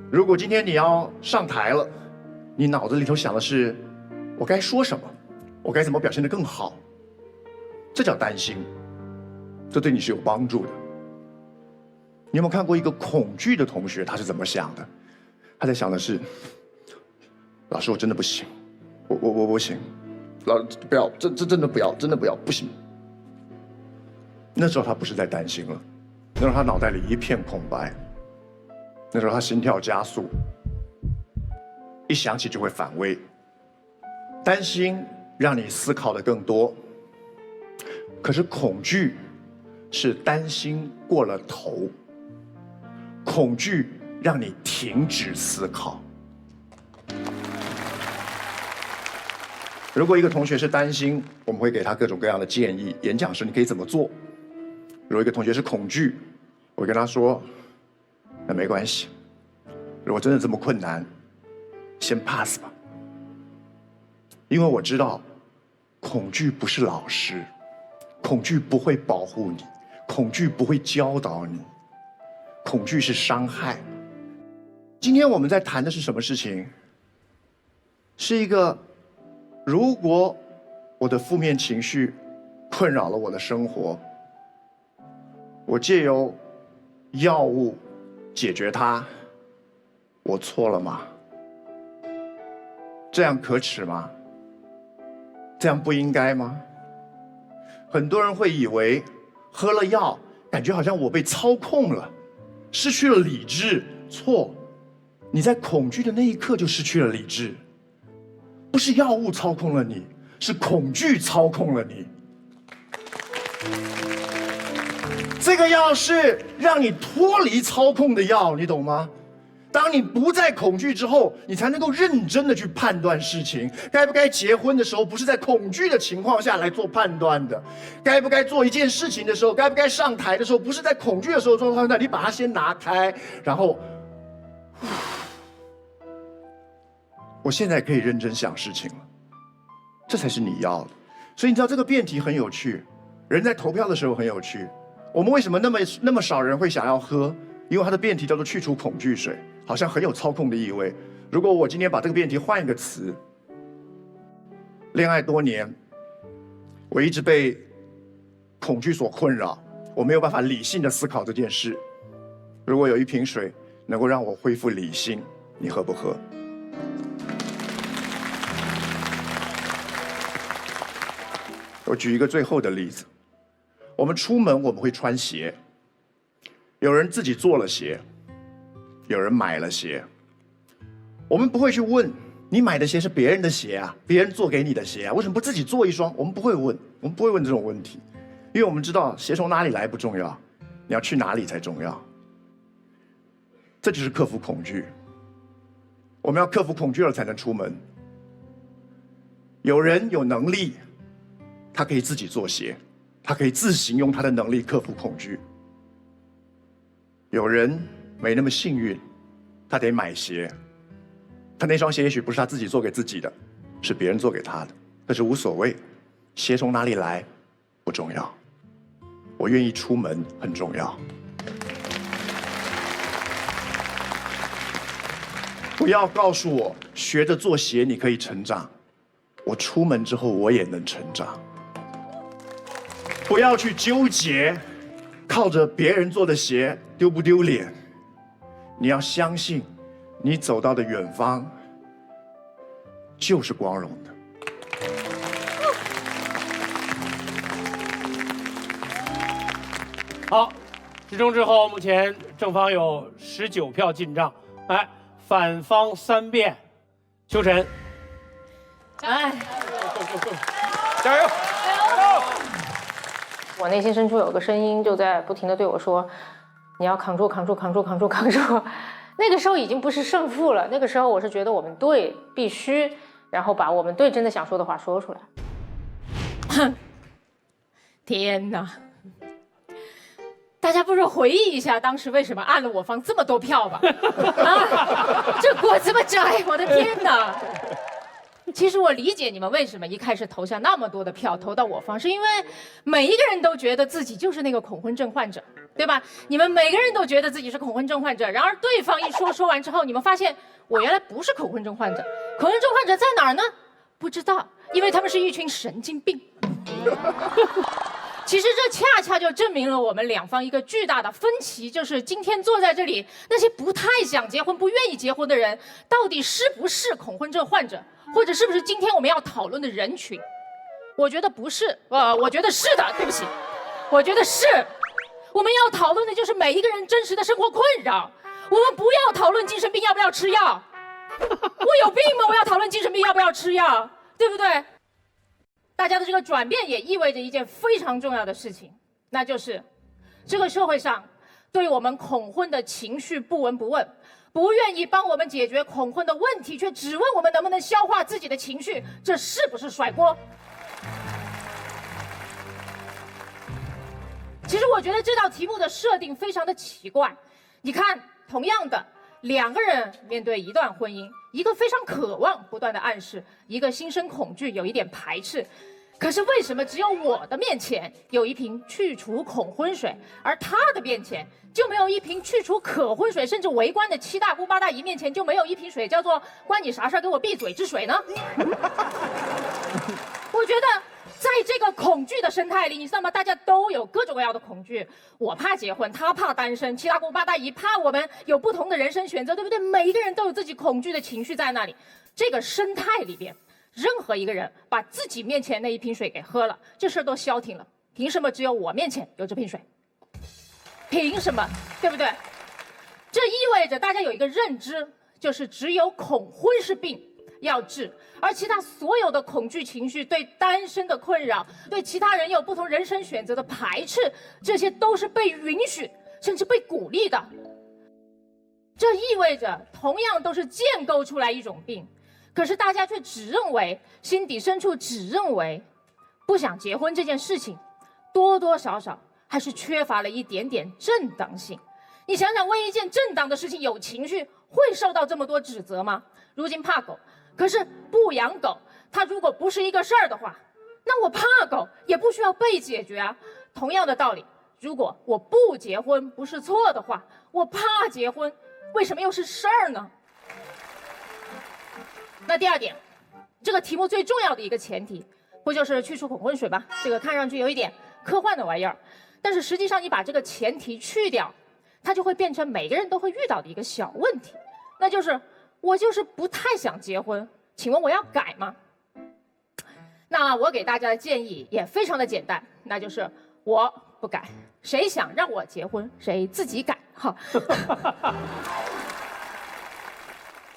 如果今天你要上台了，你脑子里头想的是我该说什么，我该怎么表现得更好，这叫担心，这对你是有帮助的。你有没有看过一个恐惧的同学，他是怎么想的？他在想的是，老师我真的不行，我不行，不要，真的不要，真的不要，不行。那时候他不是在担心了，那时候他脑袋里一片空白，那时候他心跳加速，一想起就会反胃。担心让你思考的更多，可是恐惧是担心过了头，恐惧让你停止思考。如果一个同学是担心，我们会给他各种各样的建议，演讲时你可以怎么做。如果一个同学是恐惧，我会跟他说，那没关系，如果真的这么困难，先 pass 吧。因为我知道，恐惧不是老师，恐惧不会保护你，恐惧不会教导你，恐惧是伤害。今天我们在谈的是什么事情？是一个，如果我的负面情绪困扰了我的生活，我借由药物解决它，我错了吗？这样可耻吗？这样不应该吗？很多人会以为喝了药，感觉好像我被操控了，失去了理智。错，你在恐惧的那一刻就失去了理智，不是药物操控了你，是恐惧操控了你。这个药是让你脱离操控的药，你懂吗？当你不再恐惧之后，你才能够认真的去判断事情。该不该结婚的时候，不是在恐惧的情况下来做判断的；该不该做一件事情的时候，该不该上台的时候，不是在恐惧的时候做判断。你把它先拿开，然后，我现在可以认真想事情了，这才是你要的。所以你知道这个辩题很有趣，人在投票的时候很有趣。我们为什么那么少人会想要喝？因为它的辩题叫做去除恐惧水，好像很有操控的意味。如果我今天把这个辩题换一个词，恋爱多年，我一直被恐惧所困扰，我没有办法理性的思考这件事。如果有一瓶水能够让我恢复理性，你喝不喝？我举一个最后的例子，我们出门我们会穿鞋。有人自己做了鞋，有人买了鞋。我们不会去问你买的鞋是别人的鞋啊，别人做给你的鞋啊，为什么不自己做一双？我们不会问这种问题，因为我们知道鞋从哪里来不重要，你要去哪里才重要。这就是克服恐惧。我们要克服恐惧了才能出门。有人有能力，他可以自己做鞋，他可以自行用他的能力克服恐惧。有人没那么幸运，他得买鞋，他那双鞋也许不是他自己做给自己的，是别人做给他的，但是无所谓，鞋从哪里来不重要，我愿意出门很重要。不要告诉我学着做鞋你可以成长，我出门之后我也能成长。不要去纠结靠着别人做的鞋丢不丢脸，你要相信你走到的远方就是光荣的。好，之中之后，目前正方有19票进账，来，反方3辩，秋晨，哎，加油！我内心深处有个声音就在不停地对我说：“你要扛住，扛住，扛住，扛住，扛住。”那个时候已经不是胜负了，那个时候我是觉得我们队必须，然后把我们队真的想说的话说出来。天哪！大家不如回忆一下当时为什么按了我方这么多票吧？啊，这锅这么窄，我的天哪！其实我理解你们为什么一开始投下那么多的票投到我方，是因为每一个人都觉得自己就是那个恐婚症患者，对吧？你们每个人都觉得自己是恐婚症患者，然而对方一说完之后，你们发现我原来不是恐婚症患者，恐婚症患者在哪儿呢？不知道，因为他们是一群神经病。其实这恰恰就证明了我们两方一个巨大的分歧，就是今天坐在这里那些不太想结婚、不愿意结婚的人，到底是不是恐婚症患者，或者是不是今天我们要讨论的人群？我觉得不是，我觉得是的，对不起，我觉得是。我们要讨论的就是每一个人真实的生活困扰，我们不要讨论精神病要不要吃药，我有病吗？我要讨论精神病要不要吃药，对不对？大家的这个转变也意味着一件非常重要的事情，那就是这个社会上对我们恐婚的情绪不闻不问，不愿意帮我们解决恐婚的问题，却只问我们能不能消化自己的情绪，这是不是甩锅？其实我觉得这道题目的设定非常的奇怪。你看，同样的2个人面对一段婚姻，一个非常渴望，不断的暗示，一个心生恐惧，有一点排斥。可是为什么只有我的面前有一瓶去除恐婚水，而他的面前就没有一瓶去除可婚水？甚至围观的7大姑8大姨面前就没有一瓶水叫做关你啥事儿，给我闭嘴之水呢？我觉得在这个恐惧的生态里，你知道吗？大家都有各种各样的恐惧，我怕结婚，他怕单身，7大姑8大姨怕我们有不同的人生选择，对不对？每一个人都有自己恐惧的情绪在那里。这个生态里边，任何一个人把自己面前那一瓶水给喝了，这事儿都消停了。凭什么只有我面前有这瓶水？凭什么？对不对？这意味着大家有一个认知，就是只有恐婚是病，要治，而其他所有的恐惧情绪、对单身的困扰、对其他人有不同人生选择的排斥，这些都是被允许甚至被鼓励的。这意味着同样都是建构出来一种病，可是大家却只认为，心底深处只认为不想结婚这件事情多多少少还是缺乏了一点点正当性。你想想，为一件正当的事情有情绪，会受到这么多指责吗？如今怕狗，可是不养狗，它如果不是一个事儿的话，那我怕狗也不需要被解决啊。同样的道理，如果我不结婚不是错的话，我怕结婚为什么又是事儿呢？那第二点，这个题目最重要的一个前提，不就是去除恐婚水吗？这个看上去有一点科幻的玩意儿，但是实际上你把这个前提去掉，它就会变成每个人都会遇到的一个小问题，那就是我就是不太想结婚，请问我要改吗？那我给大家的建议也非常的简单，那就是我不改，谁想让我结婚谁自己改哈。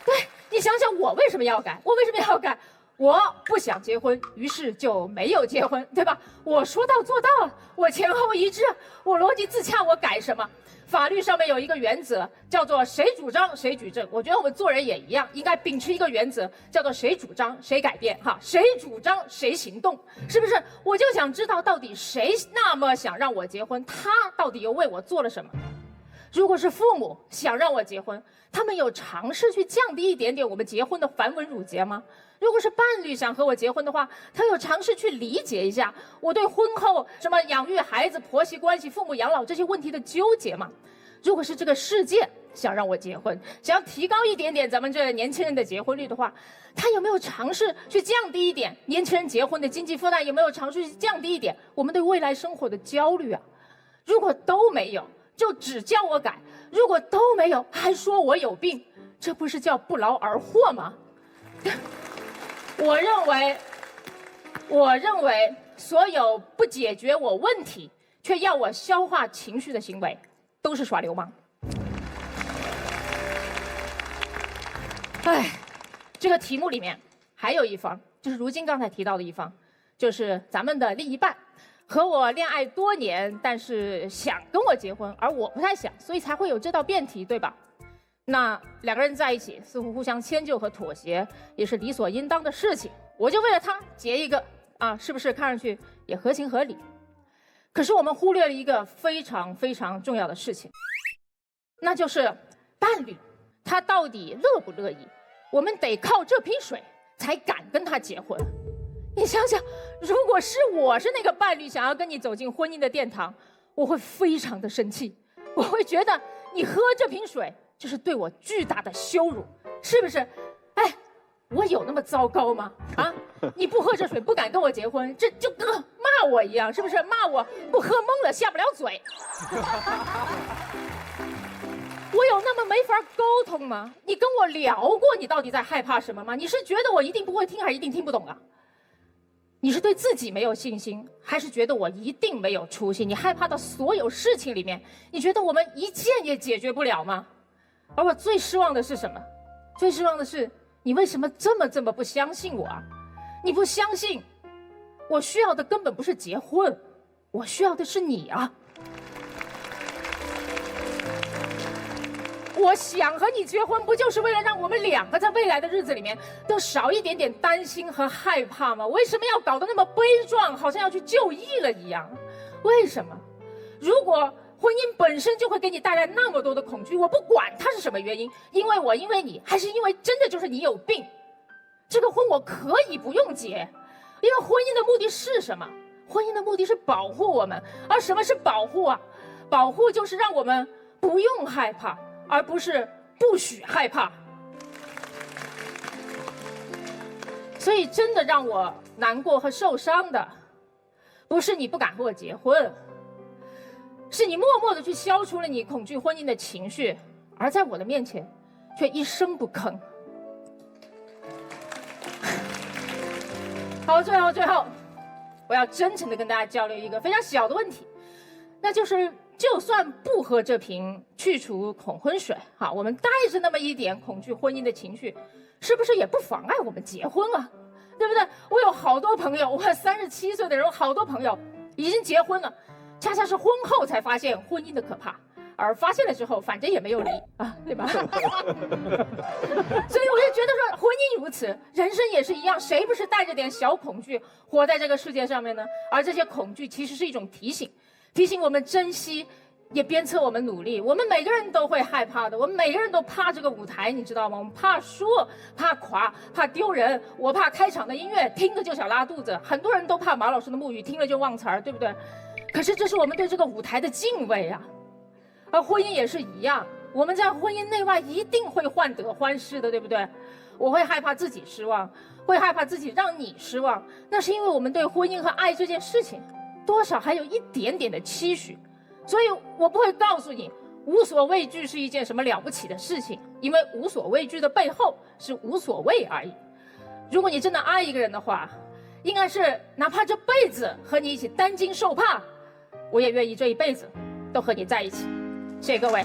对，你想想我为什么要改？我为什么要改？我不想结婚，于是就没有结婚，对吧？我说到做到啊，我前后一致，我逻辑自洽，我改什么？法律上面有一个原则，叫做谁主张谁举证。我觉得我们做人也一样，应该秉持一个原则，叫做谁主张谁改变，哈，谁主张谁行动，是不是？我就想知道到底谁那么想让我结婚，他到底又为我做了什么？如果是父母想让我结婚，他们有尝试去降低一点点我们结婚的繁文缛节吗？如果是伴侣想和我结婚的话，他有尝试去理解一下我对婚后什么养育孩子、婆媳关系、父母养老这些问题的纠结吗？如果是这个世界想让我结婚，想要提高一点点咱们这年轻人的结婚率的话，他有没有尝试去降低一点年轻人结婚的经济负担？有没有尝试去降低一点我们对未来生活的焦虑啊？如果都没有，就只叫我改；如果都没有，还说我有病，这不是叫不劳而获吗？我认为所有不解决我问题却要我消化情绪的行为都是耍流氓。哎，这个题目里面还有一方，就是如今刚才提到的一方，就是咱们的另一半和我恋爱多年，但是想跟我结婚，而我不太想，所以才会有这道辩题，对吧？那2个人在一起，似乎互相迁就和妥协也是理所应当的事情。我就为了他结一个啊，是不是看上去也合情合理？可是我们忽略了一个非常非常重要的事情，那就是伴侣他到底乐不乐意？我们得靠这瓶水才敢跟他结婚。你想想，如果是我是那个伴侣想要跟你走进婚姻的殿堂，我会非常的生气，我会觉得你喝这瓶水就是对我巨大的羞辱，是不是？哎，我有那么糟糕吗？啊，你不喝这水不敢跟我结婚，这就跟骂我一样，是不是？骂我不喝懵了下不了嘴。我有那么没法沟通吗？你跟我聊过你到底在害怕什么吗？你是觉得我一定不会听，还是一定听不懂啊？你是对自己没有信心，还是觉得我一定没有出息？你害怕的所有事情里面，你觉得我们一件也解决不了吗？而我最失望的是什么？最失望的是，你为什么这么不相信我啊？你不相信，我需要的根本不是结婚，我需要的是你啊！我想和你结婚，不就是为了让我们两个在未来的日子里面都少一点点担心和害怕吗？为什么要搞得那么悲壮，好像要去就义了一样？为什么？如果婚姻本身就会给你带来那么多的恐惧，我不管它是什么原因，因为我因为你，还是因为真的就是你有病，这个婚我可以不用结，因为婚姻的目的是什么？婚姻的目的是保护我们，而什么是保护啊？保护就是让我们不用害怕，而不是不许害怕。所以真的让我难过和受伤的，不是你不敢和我结婚，是你默默的去消除了你恐惧婚姻的情绪，而在我的面前却一声不吭。好，最后，我要真诚的跟大家交流一个非常小的问题，那就是就算不喝这瓶去除恐婚水，好，我们带着那么一点恐惧婚姻的情绪，是不是也不妨碍我们结婚啊？对不对？我有好多朋友，我37岁的人，好多朋友已经结婚了，恰恰是婚后才发现婚姻的可怕，而发现了之后，反正也没有离啊，对吧？所以我就觉得说，婚姻如此，人生也是一样，谁不是带着点小恐惧活在这个世界上面呢？而这些恐惧其实是一种提醒，提醒我们珍惜，也鞭策我们努力。我们每个人都会害怕的，我们每个人都怕这个舞台，你知道吗？我们怕输，怕垮，怕丢人。我怕开场的音乐听着就想拉肚子，很多人都怕马老师的木鱼听了就忘词儿，对不对？可是这是我们对这个舞台的敬畏啊。而婚姻也是一样，我们在婚姻内外一定会患得患失的，对不对？我会害怕自己失望，会害怕自己让你失望，那是因为我们对婚姻和爱这件事情多少还有一点点的期许。所以我不会告诉你无所畏惧是一件什么了不起的事情，因为无所畏惧的背后是无所谓而已。如果你真的爱一个人的话，应该是哪怕这辈子和你一起担惊受怕，我也愿意这一辈子都和你在一起。谢谢各位。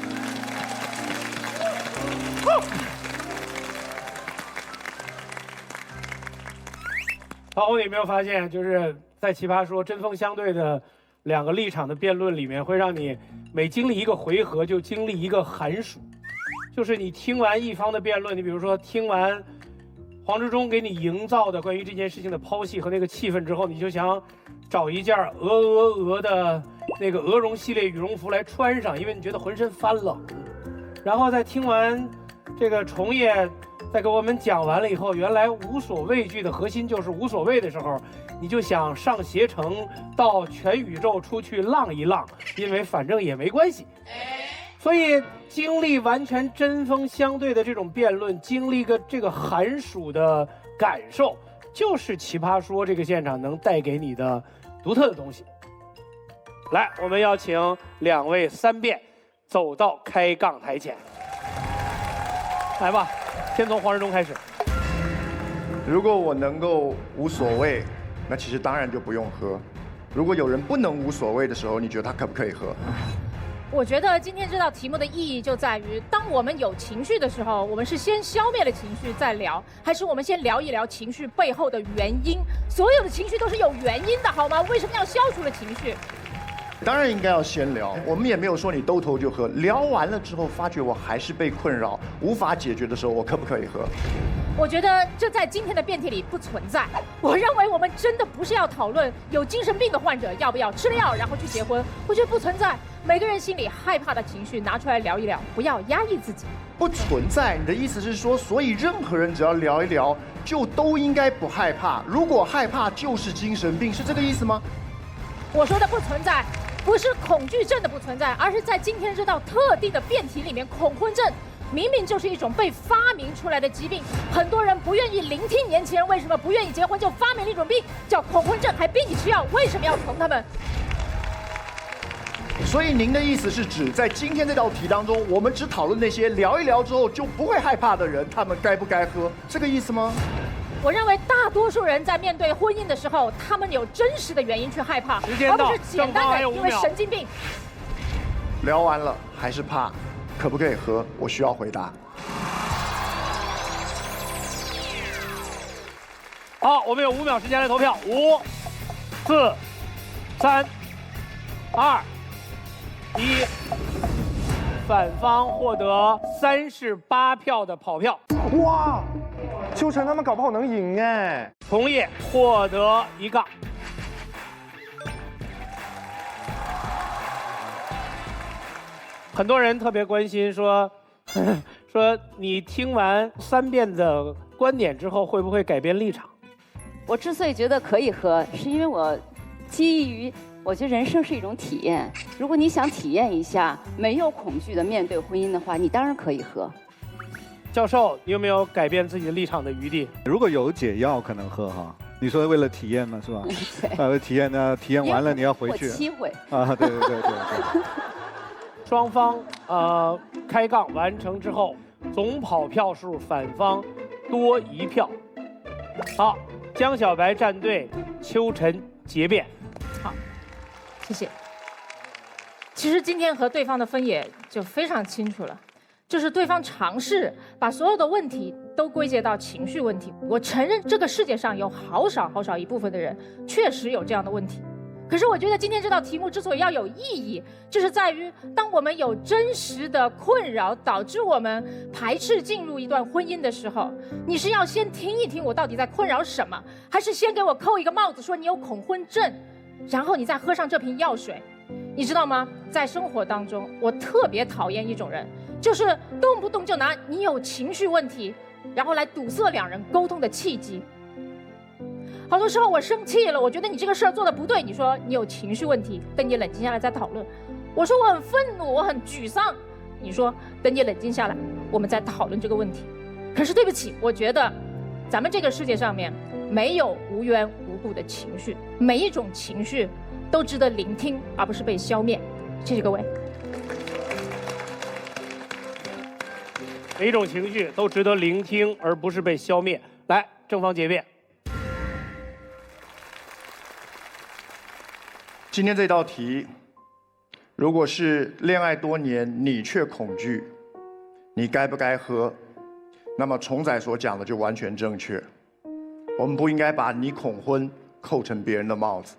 郝红，你有没有发现，就是在《奇葩说》针锋相对的两个立场的辩论里面，会让你每经历一个回合就经历一个寒暑。就是你听完一方的辩论，你比如说听完黄执中给你营造的关于这件事情的剖析和那个气氛之后，你就想找一件鹅的那个鹅绒系列羽绒服来穿上，因为你觉得浑身发冷。然后再听完这个虫爷在给我们讲完了以后，原来无所畏惧的核心就是无所谓的时候，你就想上携程到全宇宙出去浪一浪，因为反正也没关系。所以经历完全针锋相对的这种辩论，经历这个寒暑的感受，就是《奇葩说》这个现场能带给你的独特的东西。来，我们要请两位三辩走到开杠台前。来吧，先从黄执中开始。如果我能够无所谓，那其实当然就不用喝。如果有人不能无所谓的时候，你觉得他可不可以喝？我觉得今天这道题目的意义就在于，当我们有情绪的时候，我们是先消灭了情绪再聊，还是我们先聊一聊情绪背后的原因？所有的情绪都是有原因的，好吗？为什么要消除了情绪？当然应该要先聊，我们也没有说你兜头就喝。聊完了之后，发觉我还是被困扰，无法解决的时候，我可不可以喝？我觉得这在今天的辩题里不存在。我认为我们真的不是要讨论有精神病的患者要不要吃了药然后去结婚，我觉得不存在。每个人心里害怕的情绪拿出来聊一聊，不要压抑自己。不存在，你的意思是说，所以任何人只要聊一聊，就都应该不害怕？如果害怕就是精神病，是这个意思吗？我说的不存在，不是恐惧症的不存在，而是在今天这道特定的辩题里面，恐婚症明明就是一种被发明出来的疾病，很多人不愿意聆听年轻人为什么不愿意结婚，就发明了一种病叫恐婚症，还逼你吃药，为什么要从他们？所以您的意思是指，在今天这道题当中，我们只讨论那些聊一聊之后就不会害怕的人，他们该不该喝，这个意思吗？我认为大多数人在面对婚姻的时候，他们有真实的原因去害怕，而不是简单的因为神经病。聊完了还是怕，可不可以喝？我需要回答。好，我们有5秒时间来投票，5、4、3、2、1。反方获得38票的跑票。哇，秋晨他们搞不好能赢哎。同业获得1杠。很多人特别关心说你听完3遍的观点之后会不会改变立场？我之所以觉得可以喝，是因为我基于我觉得人生是一种体验。如果你想体验一下没有恐惧的面对婚姻的话，你当然可以喝。教授，你有没有改变自己的立场的余地？如果有解药，可能喝哈。你说为了体验嘛，是吧？对。体验呢，体验完了你要回去。机会。啊，对。双方开杠完成之后，总跑票数反方多1票。好，江小白战队秋晨结辩。好，谢谢。其实今天和对方的分野就非常清楚了，就是对方尝试把所有的问题都归结到情绪问题。我承认这个世界上有好少一部分的人确实有这样的问题。可是我觉得今天这道题目之所以要有意义，就是在于当我们有真实的困扰导致我们排斥进入一段婚姻的时候，你是要先听一听我到底在困扰什么，还是先给我扣一个帽子说你有恐婚症，然后你再喝上这瓶药水？你知道吗？在生活当中，我特别讨厌一种人，就是动不动就拿你有情绪问题，然后来堵塞2人沟通的契机。好多时候我生气了，我觉得你这个事儿做的不对，你说你有情绪问题，等你冷静下来再讨论。我说我很愤怒，我很沮丧，你说等你冷静下来，我们再讨论这个问题。可是对不起，我觉得咱们这个世界上面没有无缘无故的情绪，每一种情绪都值得聆听，而不是被消灭。谢谢各位。每一种情绪都值得聆听，而不是被消灭。来，正方结辩。今天这道题，如果是恋爱多年你却恐惧，你该不该喝？那么虫仔所讲的就完全正确。我们不应该把你恐婚扣成别人的帽子。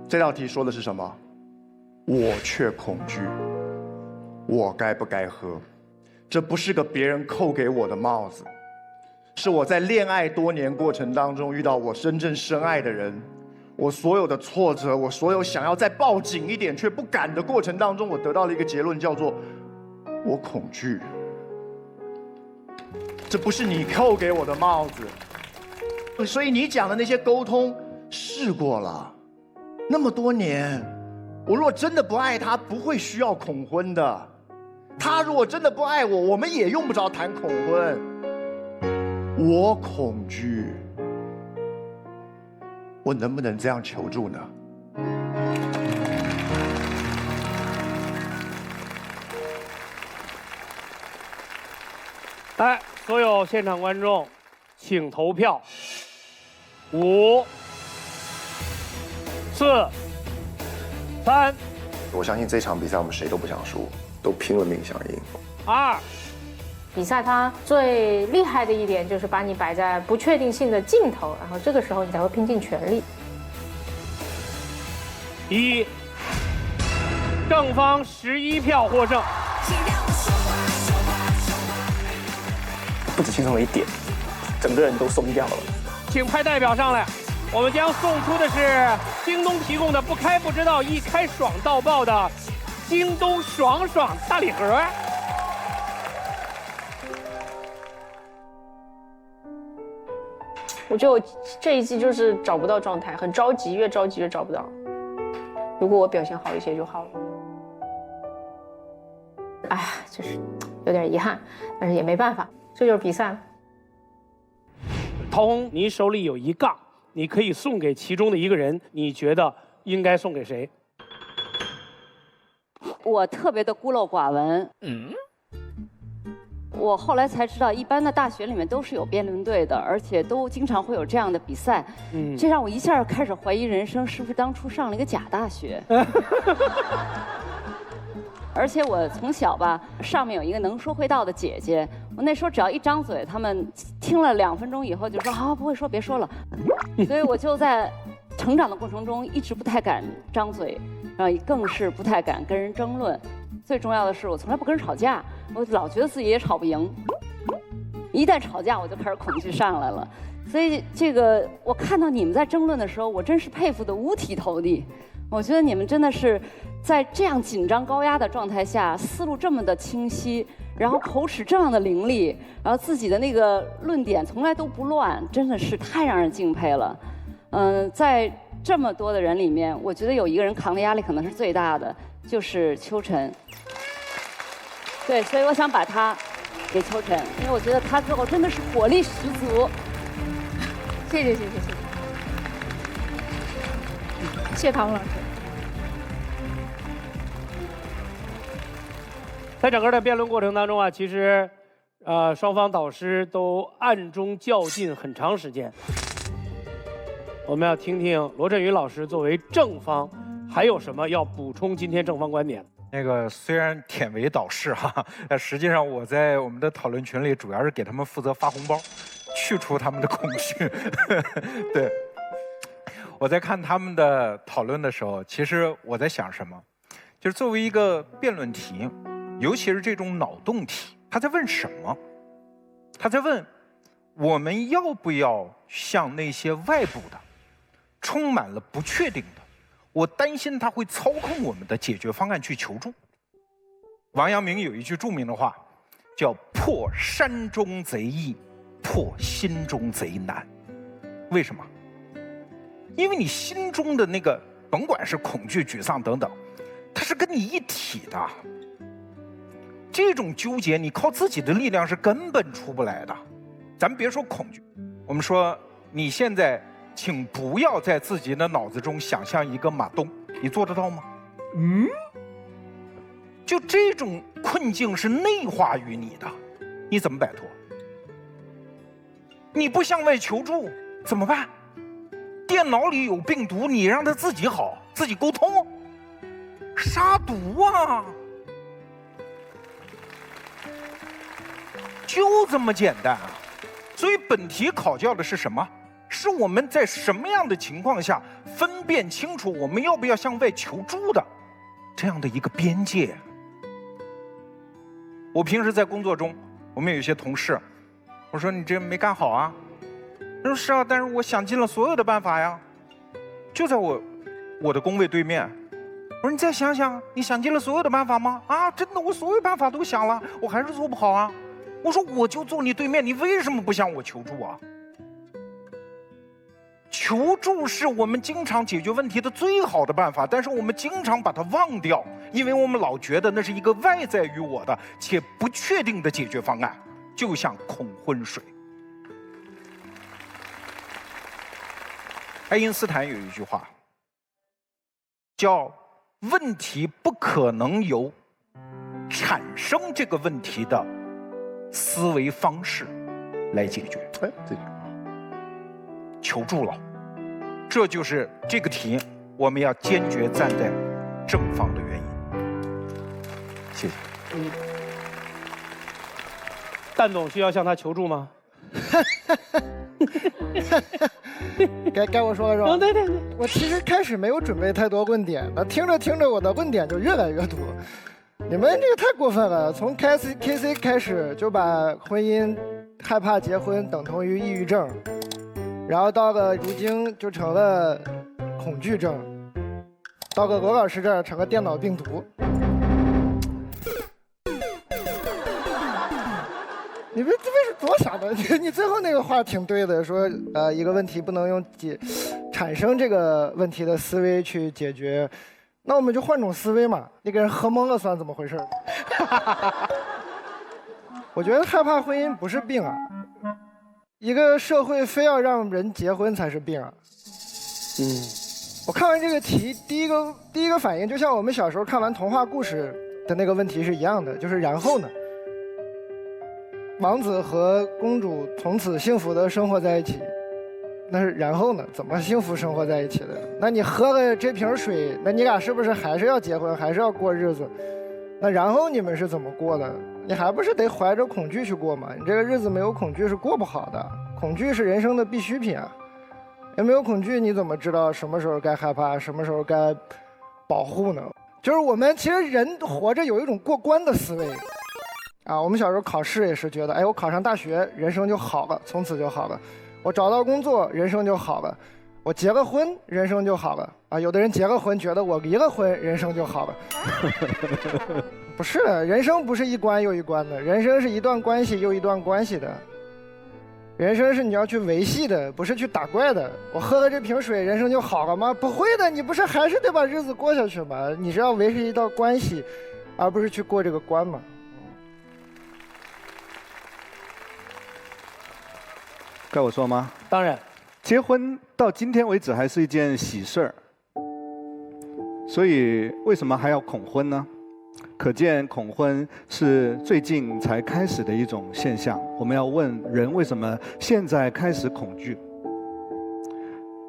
这道题说的是什么？我却恐惧，我该不该喝？这不是个别人扣给我的帽子，是我在恋爱多年过程当中遇到我真正深爱的人。我所有的挫折，我所有想要再抱紧一点却不敢的过程当中，我得到了一个结论，叫做我恐惧。这不是你扣给我的帽子。所以你讲的那些沟通试过了，那么多年，我如果真的不爱他，不会需要恐婚的。他如果真的不爱我，我们也用不着谈恐婚。我恐惧。我能不能这样求助呢？来，所有现场观众，请投票。5、4、3。我相信这场比赛我们谁都不想输，都拼了命想赢。2。比赛它最厉害的一点就是把你摆在不确定性的尽头，然后这个时候你才会拼尽全力。1，正方11票获胜。不止轻松了一点，整个人都松掉了。请派代表上来，我们将送出的是京东提供的不开不知道，一开爽到爆的京东爽爽大礼盒。我觉得我这一季就是找不到状态，很着急，越着急越找不到。如果我表现好一些就好了。哎呀，就是有点遗憾，但是也没办法，这就是比赛。陶虹，你手里有1杠，你可以送给其中的一个人，你觉得应该送给谁？我特别的孤陋寡闻。我后来才知道，一般的大学里面都是有辩论队的，而且都经常会有这样的比赛。这让我一下开始怀疑人生，是不是当初上了一个假大学？而且我从小吧，上面有一个能说会道的姐姐，我那时候只要一张嘴，他们听了2分钟以后就说好，不会说别说了。所以我就在成长的过程中一直不太敢张嘴，然后更是不太敢跟人争论。最重要的是，我从来不跟人吵架，我老觉得自己也吵不赢。一旦吵架，我就开始恐惧上来了。所以这个，我看到你们在争论的时候，我真是佩服得五体投地。我觉得你们真的是在这样紧张高压的状态下，思路这么的清晰，然后口齿这样的伶俐，然后自己的那个论点从来都不乱，真的是太让人敬佩了。在这么多的人里面，我觉得有一个人扛的压力可能是最大的，就是秋晨。对，所以我想把他给秋晨，因为我觉得他最后真的是火力十足。谢谢谢唐老师。在整个的辩论过程当中啊，其实，双方导师都暗中较劲很长时间。我们要听听罗振宇老师作为正方，还有什么要补充今天正方观点？那个虽然忝为导师哈，但实际上我在我们的讨论群里主要是给他们负责发红包，去除他们的恐惧。对，我在看他们的讨论的时候，其实我在想什么，就是作为一个辩论题，尤其是这种脑洞题，他在问什么？他在问我们要不要向那些外部的、充满了不确定的，我担心他会操控我们的解决方案去求助。王阳明有一句著名的话，叫“破山中贼易，破心中贼难”。为什么？因为你心中的那个，甭管是恐惧、沮丧等等，它是跟你一体的。这种纠结，你靠自己的力量是根本出不来的。咱们别说恐惧，我们说你现在请不要在自己的脑子中想象一个马东，你做得到吗？就这种困境是内化于你的，你怎么摆脱？你不向外求助怎么办？电脑里有病毒，你让它自己好，自己沟通，杀毒啊！就这么简单啊！所以本题考教的是什么？是我们在什么样的情况下分辨清楚我们要不要向外求助的这样的一个边界。我平时在工作中，我们有一些同事，我说你这没干好啊，他说是啊，但是我想尽了所有的办法呀，就在我的工位对面。我说你再想想，你想尽了所有的办法吗？啊，真的，我所有办法都想了，我还是做不好啊。我说我就坐你对面，你为什么不向我求助啊？求助是我们经常解决问题的最好的办法，但是我们经常把它忘掉，因为我们老觉得那是一个外在于我的且不确定的解决方案，就像恐婚水。爱因斯坦有一句话，叫“问题不可能由产生这个问题的思维方式来解决”。求助了，这就是这个题我们要坚决站在正方的原因。谢谢。蛋总需要向他求助吗？该我说了是吧？对。我其实开始没有准备太多论点，那听着我的论点就越来越多。你们这个太过分了，从 KC 开始就把婚姻、害怕结婚等同于抑郁症。然后到了如今就成了恐惧症，到了罗老师这儿成了电脑病毒。你们这为什么多想的？你最后那个话挺对的，说一个问题不能用产生这个问题的思维去解决，那我们就换种思维嘛。你给人喝懵了算怎么回事？我觉得害怕婚姻不是病啊。一个社会非要让人结婚才是病啊！我看完这个题，第一个反应就像我们小时候看完童话故事的那个问题是一样的，就是然后呢，王子和公主从此幸福的生活在一起，那是然后呢？怎么幸福生活在一起的？那你喝了这瓶水，那你俩是不是还是要结婚，还是要过日子？那然后你们是怎么过的？你还不是得怀着恐惧去过吗？你这个日子没有恐惧是过不好的，恐惧是人生的必需品啊。也没有恐惧，你怎么知道什么时候该害怕，什么时候该保护呢？就是我们其实人活着有一种过关的思维啊。我们小时候考试也是觉得，哎，我考上大学，人生就好了，从此就好了；我找到工作，人生就好了；我结个婚，人生就好了啊。有的人结个婚，觉得我离了婚，人生就好了。不是，人生不是一关又一关的，人生是一段关系又一段关系的。人生是你要去维系的，不是去打怪的。我喝了这瓶水，人生就好了吗？不会的，你不是还是得把日子过下去吗？你是要维系一道关系，而不是去过这个关吗？该我说吗？当然，结婚到今天为止还是一件喜事儿，所以为什么还要恐婚呢？可见恐婚是最近才开始的一种现象。我们要问人为什么现在开始恐惧？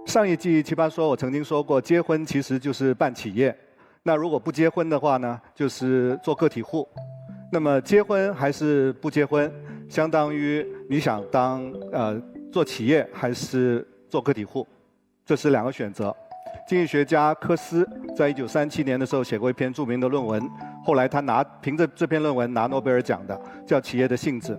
上一季奇葩说我曾经说过，结婚其实就是办企业。那如果不结婚的话呢，就是做个体户。那么结婚还是不结婚，相当于你想当做企业还是做个体户，这是两个选择。经济学家科斯在1937年的时候写过一篇著名的论文，后来他凭着这篇论文拿诺贝尔奖的，叫《企业的性质》。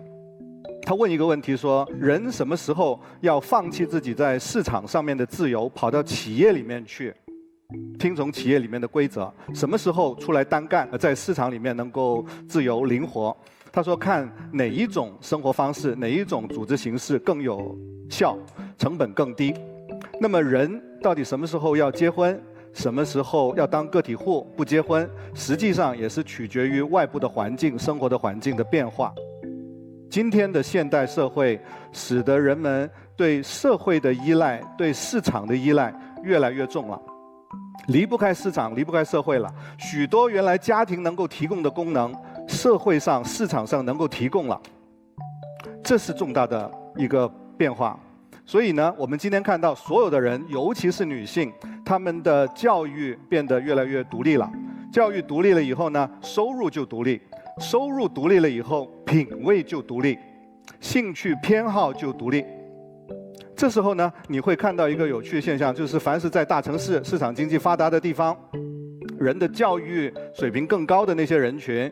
他问一个问题说：人什么时候要放弃自己在市场上面的自由，跑到企业里面去，听从企业里面的规则？什么时候出来单干，在市场里面能够自由灵活？他说看哪一种生活方式，哪一种组织形式更有效，成本更低。那么人到底什么时候要结婚，什么时候要当个体户不结婚，实际上也是取决于外部的环境、生活的环境的变化。今天的现代社会使得人们对社会的依赖、对市场的依赖越来越重了，离不开市场，离不开社会了。许多原来家庭能够提供的功能，社会上、市场上能够提供了，这是重大的一个变化。所以呢，我们今天看到所有的人，尤其是女性，她们的教育变得越来越独立了。教育独立了以后呢，收入就独立，收入独立了以后，品味就独立，兴趣偏好就独立。这时候呢，你会看到一个有趣的现象，就是凡是在大城市、市场经济发达的地方，人的教育水平更高的那些人群，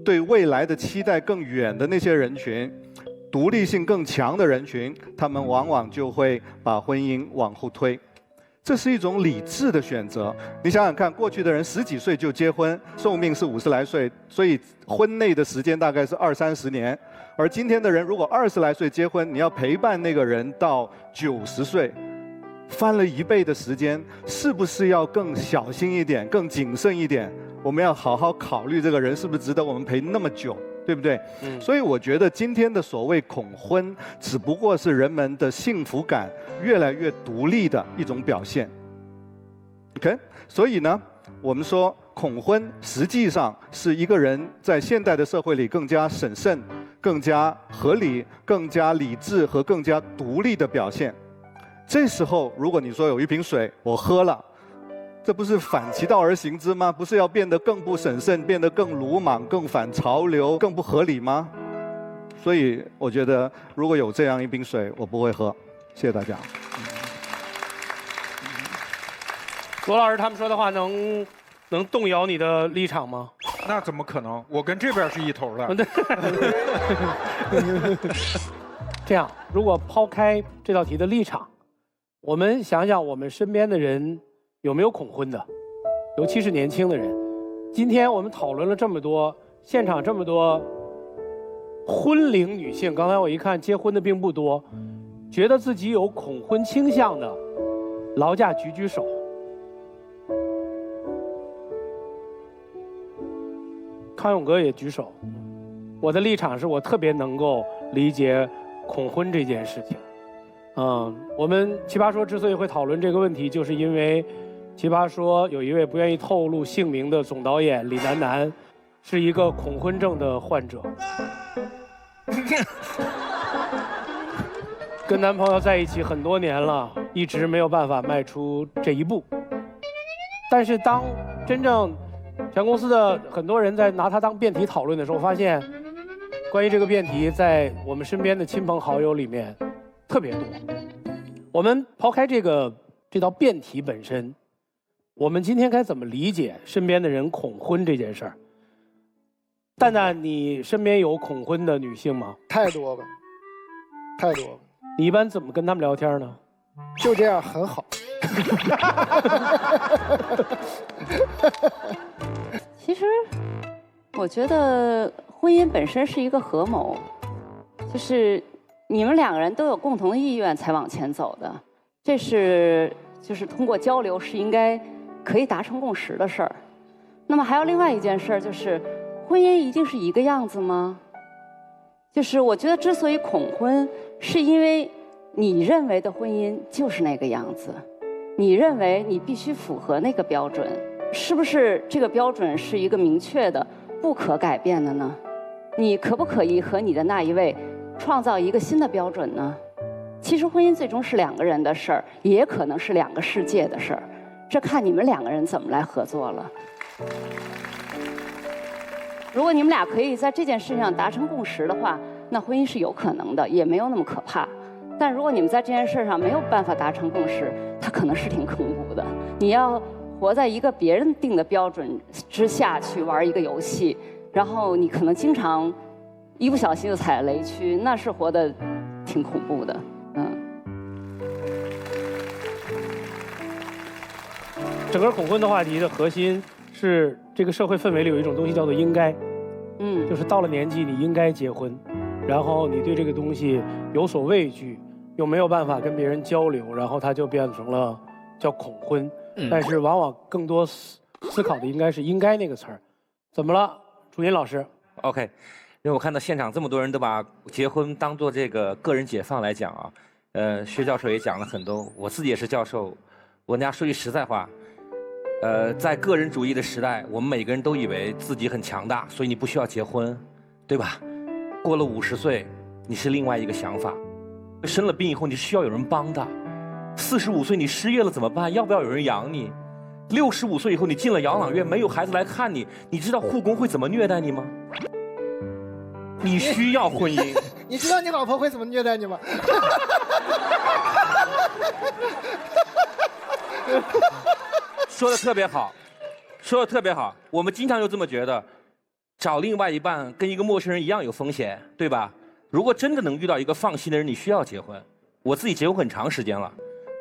对未来的期待更远的那些人群，独立性更强的人群，他们往往就会把婚姻往后推。这是一种理智的选择。你想想看，过去的人10几岁就结婚，寿命是50来岁，所以婚内的时间大概是20、30年。而今天的人，如果20来岁结婚，你要陪伴那个人到90岁，翻了1倍的时间，是不是要更小心一点、更谨慎一点？我们要好好考虑这个人是不是值得我们陪那么久。对不对？所以我觉得今天的所谓恐婚，只不过是人们的幸福感越来越独立的一种表现。OK， 所以呢，我们说恐婚实际上是一个人在现代的社会里更加审慎、更加合理、更加理智和更加独立的表现。这时候，如果你说有一瓶水我喝了，这不是反其道而行之吗？不是要变得更不审慎，变得更鲁莽、更反潮流、更不合理吗？所以我觉得，如果有这样一瓶水，我不会喝。谢谢大家。罗老师他们说的话能动摇你的立场吗？那怎么可能？我跟这边是一头的。这样，如果抛开这道题的立场，我们想想我们身边的人。有没有恐婚的？尤其是年轻的人。今天我们讨论了这么多，现场这么多婚龄女性，刚才我一看结婚的并不多，觉得自己有恐婚倾向的，劳驾举举手。康永哥也举手。我的立场是我特别能够理解恐婚这件事情。我们奇葩说之所以会讨论这个问题，就是因为奇葩说有一位不愿意透露姓名的总导演李楠楠，是一个恐婚症的患者，跟男朋友在一起很多年了，一直没有办法迈出这一步。但是当真正全公司的很多人在拿它当辩题讨论的时候，发现关于这个辩题在我们身边的亲朋好友里面特别多。我们抛开这道辩题本身，我们今天该怎么理解身边的人恐婚这件事儿？蛋蛋，你身边有恐婚的女性吗？太多了，太多了。你一般怎么跟他们聊天呢？就这样很好。其实，我觉得婚姻本身是一个合谋，就是你们两个人都有共同的意愿才往前走的，这是就是通过交流是应该可以达成共识的事儿。那么还有另外一件事儿，就是婚姻一定是一个样子吗？就是我觉得之所以恐婚，是因为你认为的婚姻就是那个样子，你认为你必须符合那个标准。是不是这个标准是一个明确的、不可改变的呢？你可不可以和你的那一位创造一个新的标准呢？其实婚姻最终是两个人的事儿，也可能是两个世界的事儿，这看你们两个人怎么来合作了。如果你们俩可以在这件事情上达成共识的话，那婚姻是有可能的，也没有那么可怕。但如果你们在这件事上没有办法达成共识，它可能是挺恐怖的。你要活在一个别人定的标准之下去玩一个游戏，然后你可能经常一不小心就踩雷区，那是活得挺恐怖的。整个恐婚的话题的核心是这个社会氛围里有一种东西叫做应该，就是到了年纪你应该结婚，然后你对这个东西有所畏惧，又没有办法跟别人交流，然后它就变成了叫恐婚。但是往往更多思考的应该是应该那个词儿。怎么了，楚音老师 ？OK， 因为我看到现场这么多人都把结婚当做这个个人解放来讲啊，薛教授也讲了很多，我自己也是教授，我跟大家说句实在话，在个人主义的时代，我们每个人都以为自己很强大，所以你不需要结婚，对吧？过了50岁，你是另外一个想法，生了病以后你需要有人帮的。45岁你失业了怎么办？要不要有人养你？65岁以后你进了养老院，没有孩子来看你，你知道护工会怎么虐待你吗？你需要婚姻。你知道你老婆会怎么虐待你吗？说的特别好，说的特别好。我们经常就这么觉得，找另外一半跟一个陌生人一样有风险，对吧？如果真的能遇到一个放心的人，你需要结婚。我自己结婚很长时间了。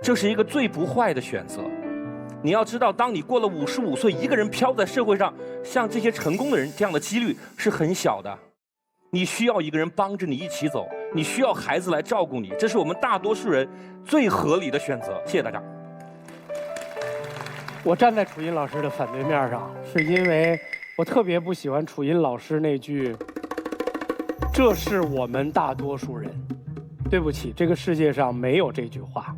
这是一个最不坏的选择。你要知道，当你过了55岁，一个人飘在社会上，像这些成功的人，这样的几率是很小的。你需要一个人帮着你一起走，你需要孩子来照顾你，这是我们大多数人最合理的选择。谢谢大家。我站在楚音老师的反对面上，是因为我特别不喜欢楚音老师那句“这是我们大多数人”。对不起，这个世界上没有这句话。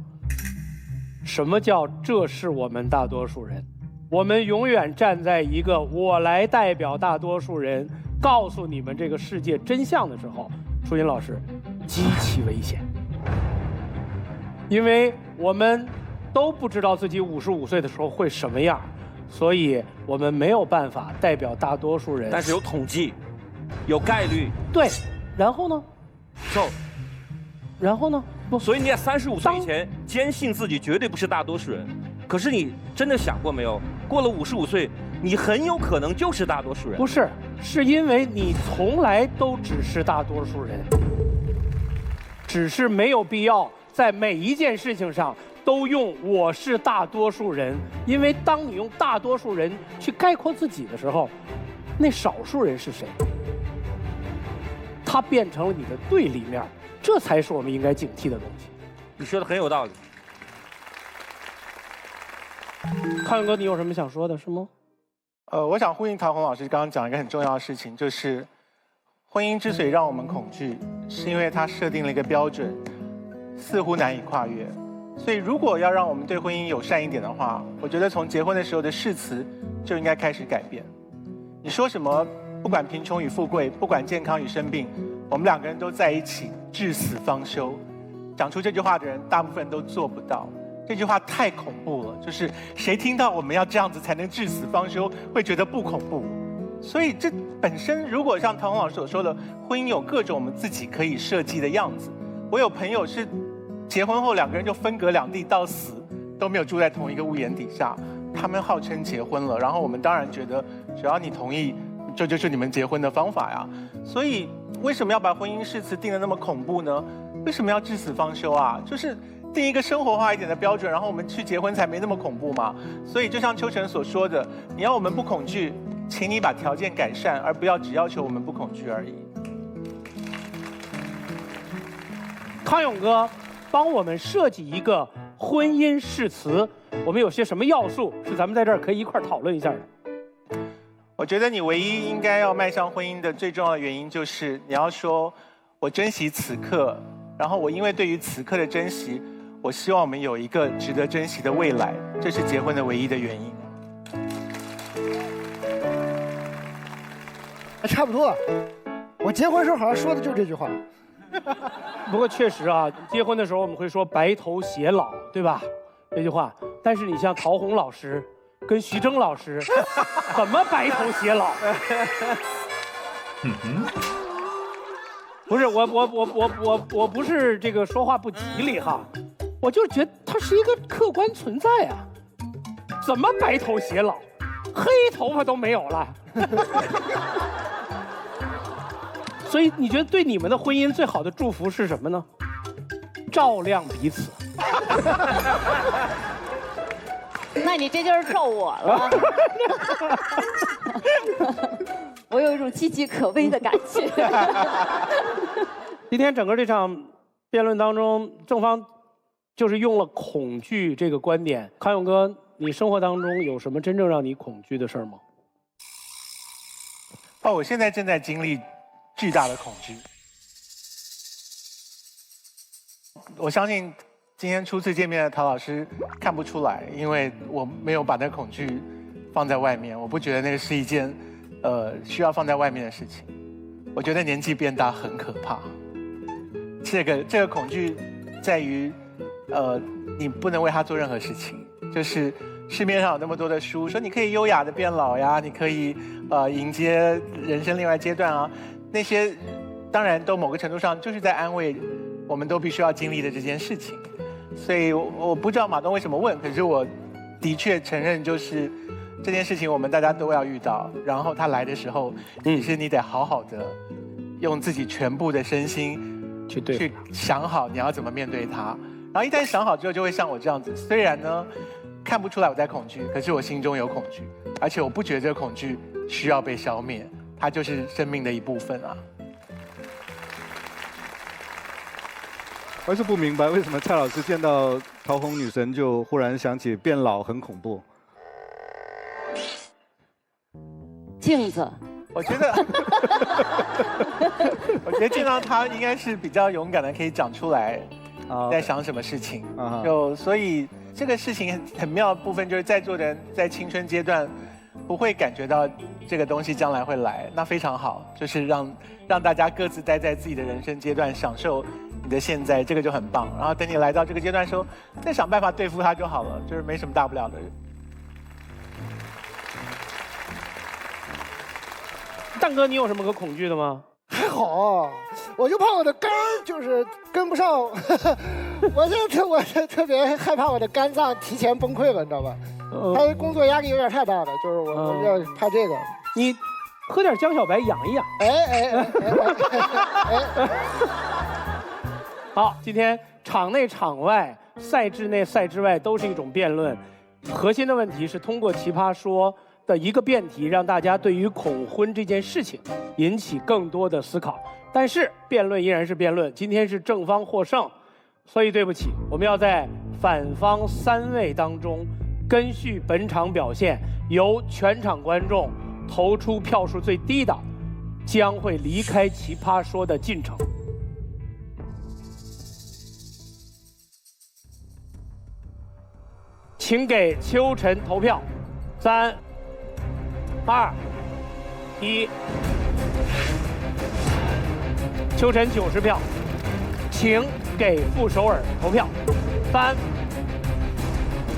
什么叫这是我们大多数人？我们永远站在一个我来代表大多数人，告诉你们这个世界真相的时候，楚音老师，极其危险。因为我们都不知道自己55岁的时候会什么样，所以我们没有办法代表大多数人。但是有统计，有概率。对，然后呢？然后呢？所以你在35岁以前坚信自己绝对不是大多数人，可是你真的想过没有？过了55岁，你很有可能就是大多数人。不是，是因为你从来都只是大多数人，只是没有必要在每一件事情上都用我是大多数人，因为当你用大多数人去概括自己的时候，那少数人是谁？他变成了你的对立面。这才是我们应该警惕的东西。你说的很有道理。康永哥，你有什么想说的是吗？我想呼应陶虹老师刚刚讲一个很重要的事情，就是婚姻之所以让我们恐惧，是因为它设定了一个标准，似乎难以跨越。所以如果要让我们对婚姻友善一点的话，我觉得从结婚的时候的誓词就应该开始改变。你说什么？不管贫穷与富贵，不管健康与生病，我们两个人都在一起，至死方休。讲出这句话的人，大部分都做不到。这句话太恐怖了，就是谁听到我们要这样子才能至死方休，会觉得不恐怖。所以这本身，如果像唐红老师所说的，婚姻有各种我们自己可以设计的样子。我有朋友是结婚后2个人就分隔两地到死都没有住在同一个屋檐底下，他们号称结婚了，然后我们当然觉得只要你同意，这就是你们结婚的方法呀。所以为什么要把婚姻誓词定得那么恐怖呢？为什么要至死方休啊？就是定一个生活化一点的标准，然后我们去结婚才没那么恐怖嘛。所以就像秋晨所说的，你要我们不恐惧，请你把条件改善，而不要只要求我们不恐惧而已。康永哥，帮我们设计一个婚姻誓词，我们有些什么要素是咱们在这儿可以一块儿讨论一下的？我觉得你唯一应该要迈向婚姻的最重要的原因，就是你要说我珍惜此刻，然后我因为对于此刻的珍惜，我希望我们有一个值得珍惜的未来，这是结婚的唯一的原因。差不多，我结婚时候好像说的就这句话。不过确实啊，结婚的时候我们会说白头偕老，对吧？这句话。但是你像陶虹老师跟徐峥老师，怎么白头偕老？不是我不是这个说话不吉利哈，我就是觉得它是一个客观存在啊。怎么白头偕老？黑头发都没有了。所以你觉得对你们的婚姻最好的祝福是什么呢？照亮彼此。那你这就是咒我了。我有一种岌岌可危的感觉。今天整个这场辩论当中，正方就是用了恐惧这个观点。康永哥，你生活当中有什么真正让你恐惧的事儿吗？我现在正在经历巨大的恐惧。我相信今天初次见面的陶老师看不出来，因为我没有把那恐惧放在外面。我不觉得那个是一件需要放在外面的事情。我觉得年纪变大很可怕。这个恐惧在于你不能为他做任何事情。就是市面上有那么多的书说你可以优雅的变老呀，你可以迎接人生另外阶段啊，那些当然都某个程度上就是在安慰我们都必须要经历的这件事情。所以我不知道马东为什么问，可是我的确承认，就是这件事情我们大家都要遇到。然后他来的时候，其实你得好好的用自己全部的身心去想好你要怎么面对它。然后一旦想好之后，就会像我这样子，虽然呢看不出来我在恐惧，可是我心中有恐惧，而且我不觉得这个恐惧需要被消灭，它就是生命的一部分啊。我还是不明白为什么蔡老师见到陶虹女神就忽然想起变老很恐怖。镜子，我觉得见到她应该是比较勇敢的，可以讲出来在想什么事情。所以这个事情很妙的部分就是在座的人在青春阶段不会感觉到这个东西将来会来，那非常好，就是让大家各自待在自己的人生阶段，享受你的现在，这个就很棒。然后等你来到这个阶段的时候，再想办法对付它就好了，就是没什么大不了的。蛋哥，你有什么可恐惧的吗？还好，我就怕我的肝就是跟不上。我特别害怕我的肝脏提前崩溃了，你知道吧？他的工作压力有点太大了，就是我要怕这个。你喝点江小白养一养。好，今天场内场外、赛制内赛制外都是一种辩论。核心的问题是通过奇葩说的一个辩题，让大家对于恐婚这件事情引起更多的思考。但是辩论依然是辩论，今天是正方获胜，所以对不起，我们要在反方3位当中，根据本场表现，由全场观众投出票数最低的，将会离开奇葩说的进程。请给秋晨投票，3、2、1。秋晨90票，请给傅首尔投票，3、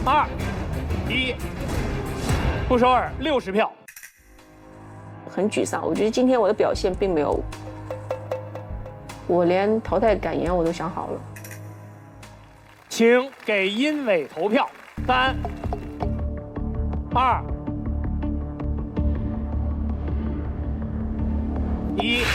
2、1，不首尔60票。很沮丧，我觉得今天我的表现并没有，我连淘汰感言我都想好了。请给殷伟投票。3、2、1。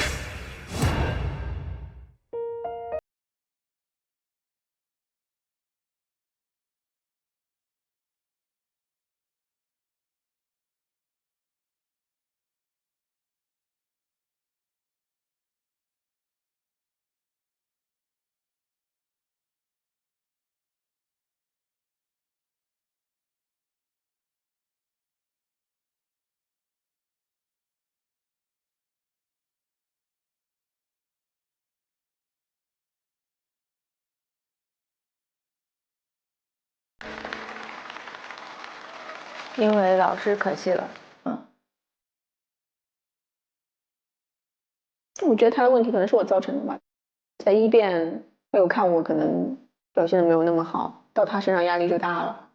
因为老师可惜了，我觉得他的问题可能是我造成的吧，在一辩没有看我可能表现的没有那么好，到他身上压力就大了。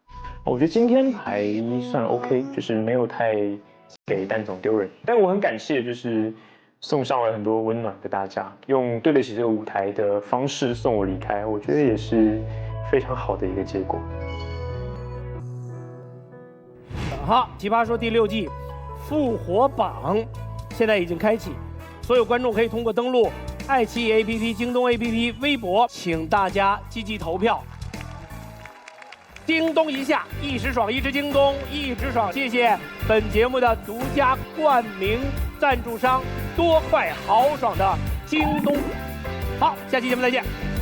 我觉得今天还算 OK， 就是没有太给蛋总丢人，但我很感谢就是送上了很多温暖给大家，用对得起这个舞台的方式送我离开，我觉得也是非常好的一个结果。好，奇葩说第6季复活榜现在已经开启，所有观众可以通过登录爱奇艺 APP、京东 APP、微博，请大家积极投票。京东一下，一时爽，一直京东，一直爽。谢谢本节目的独家冠名赞助商多快豪爽的京东。好，下期节目再见。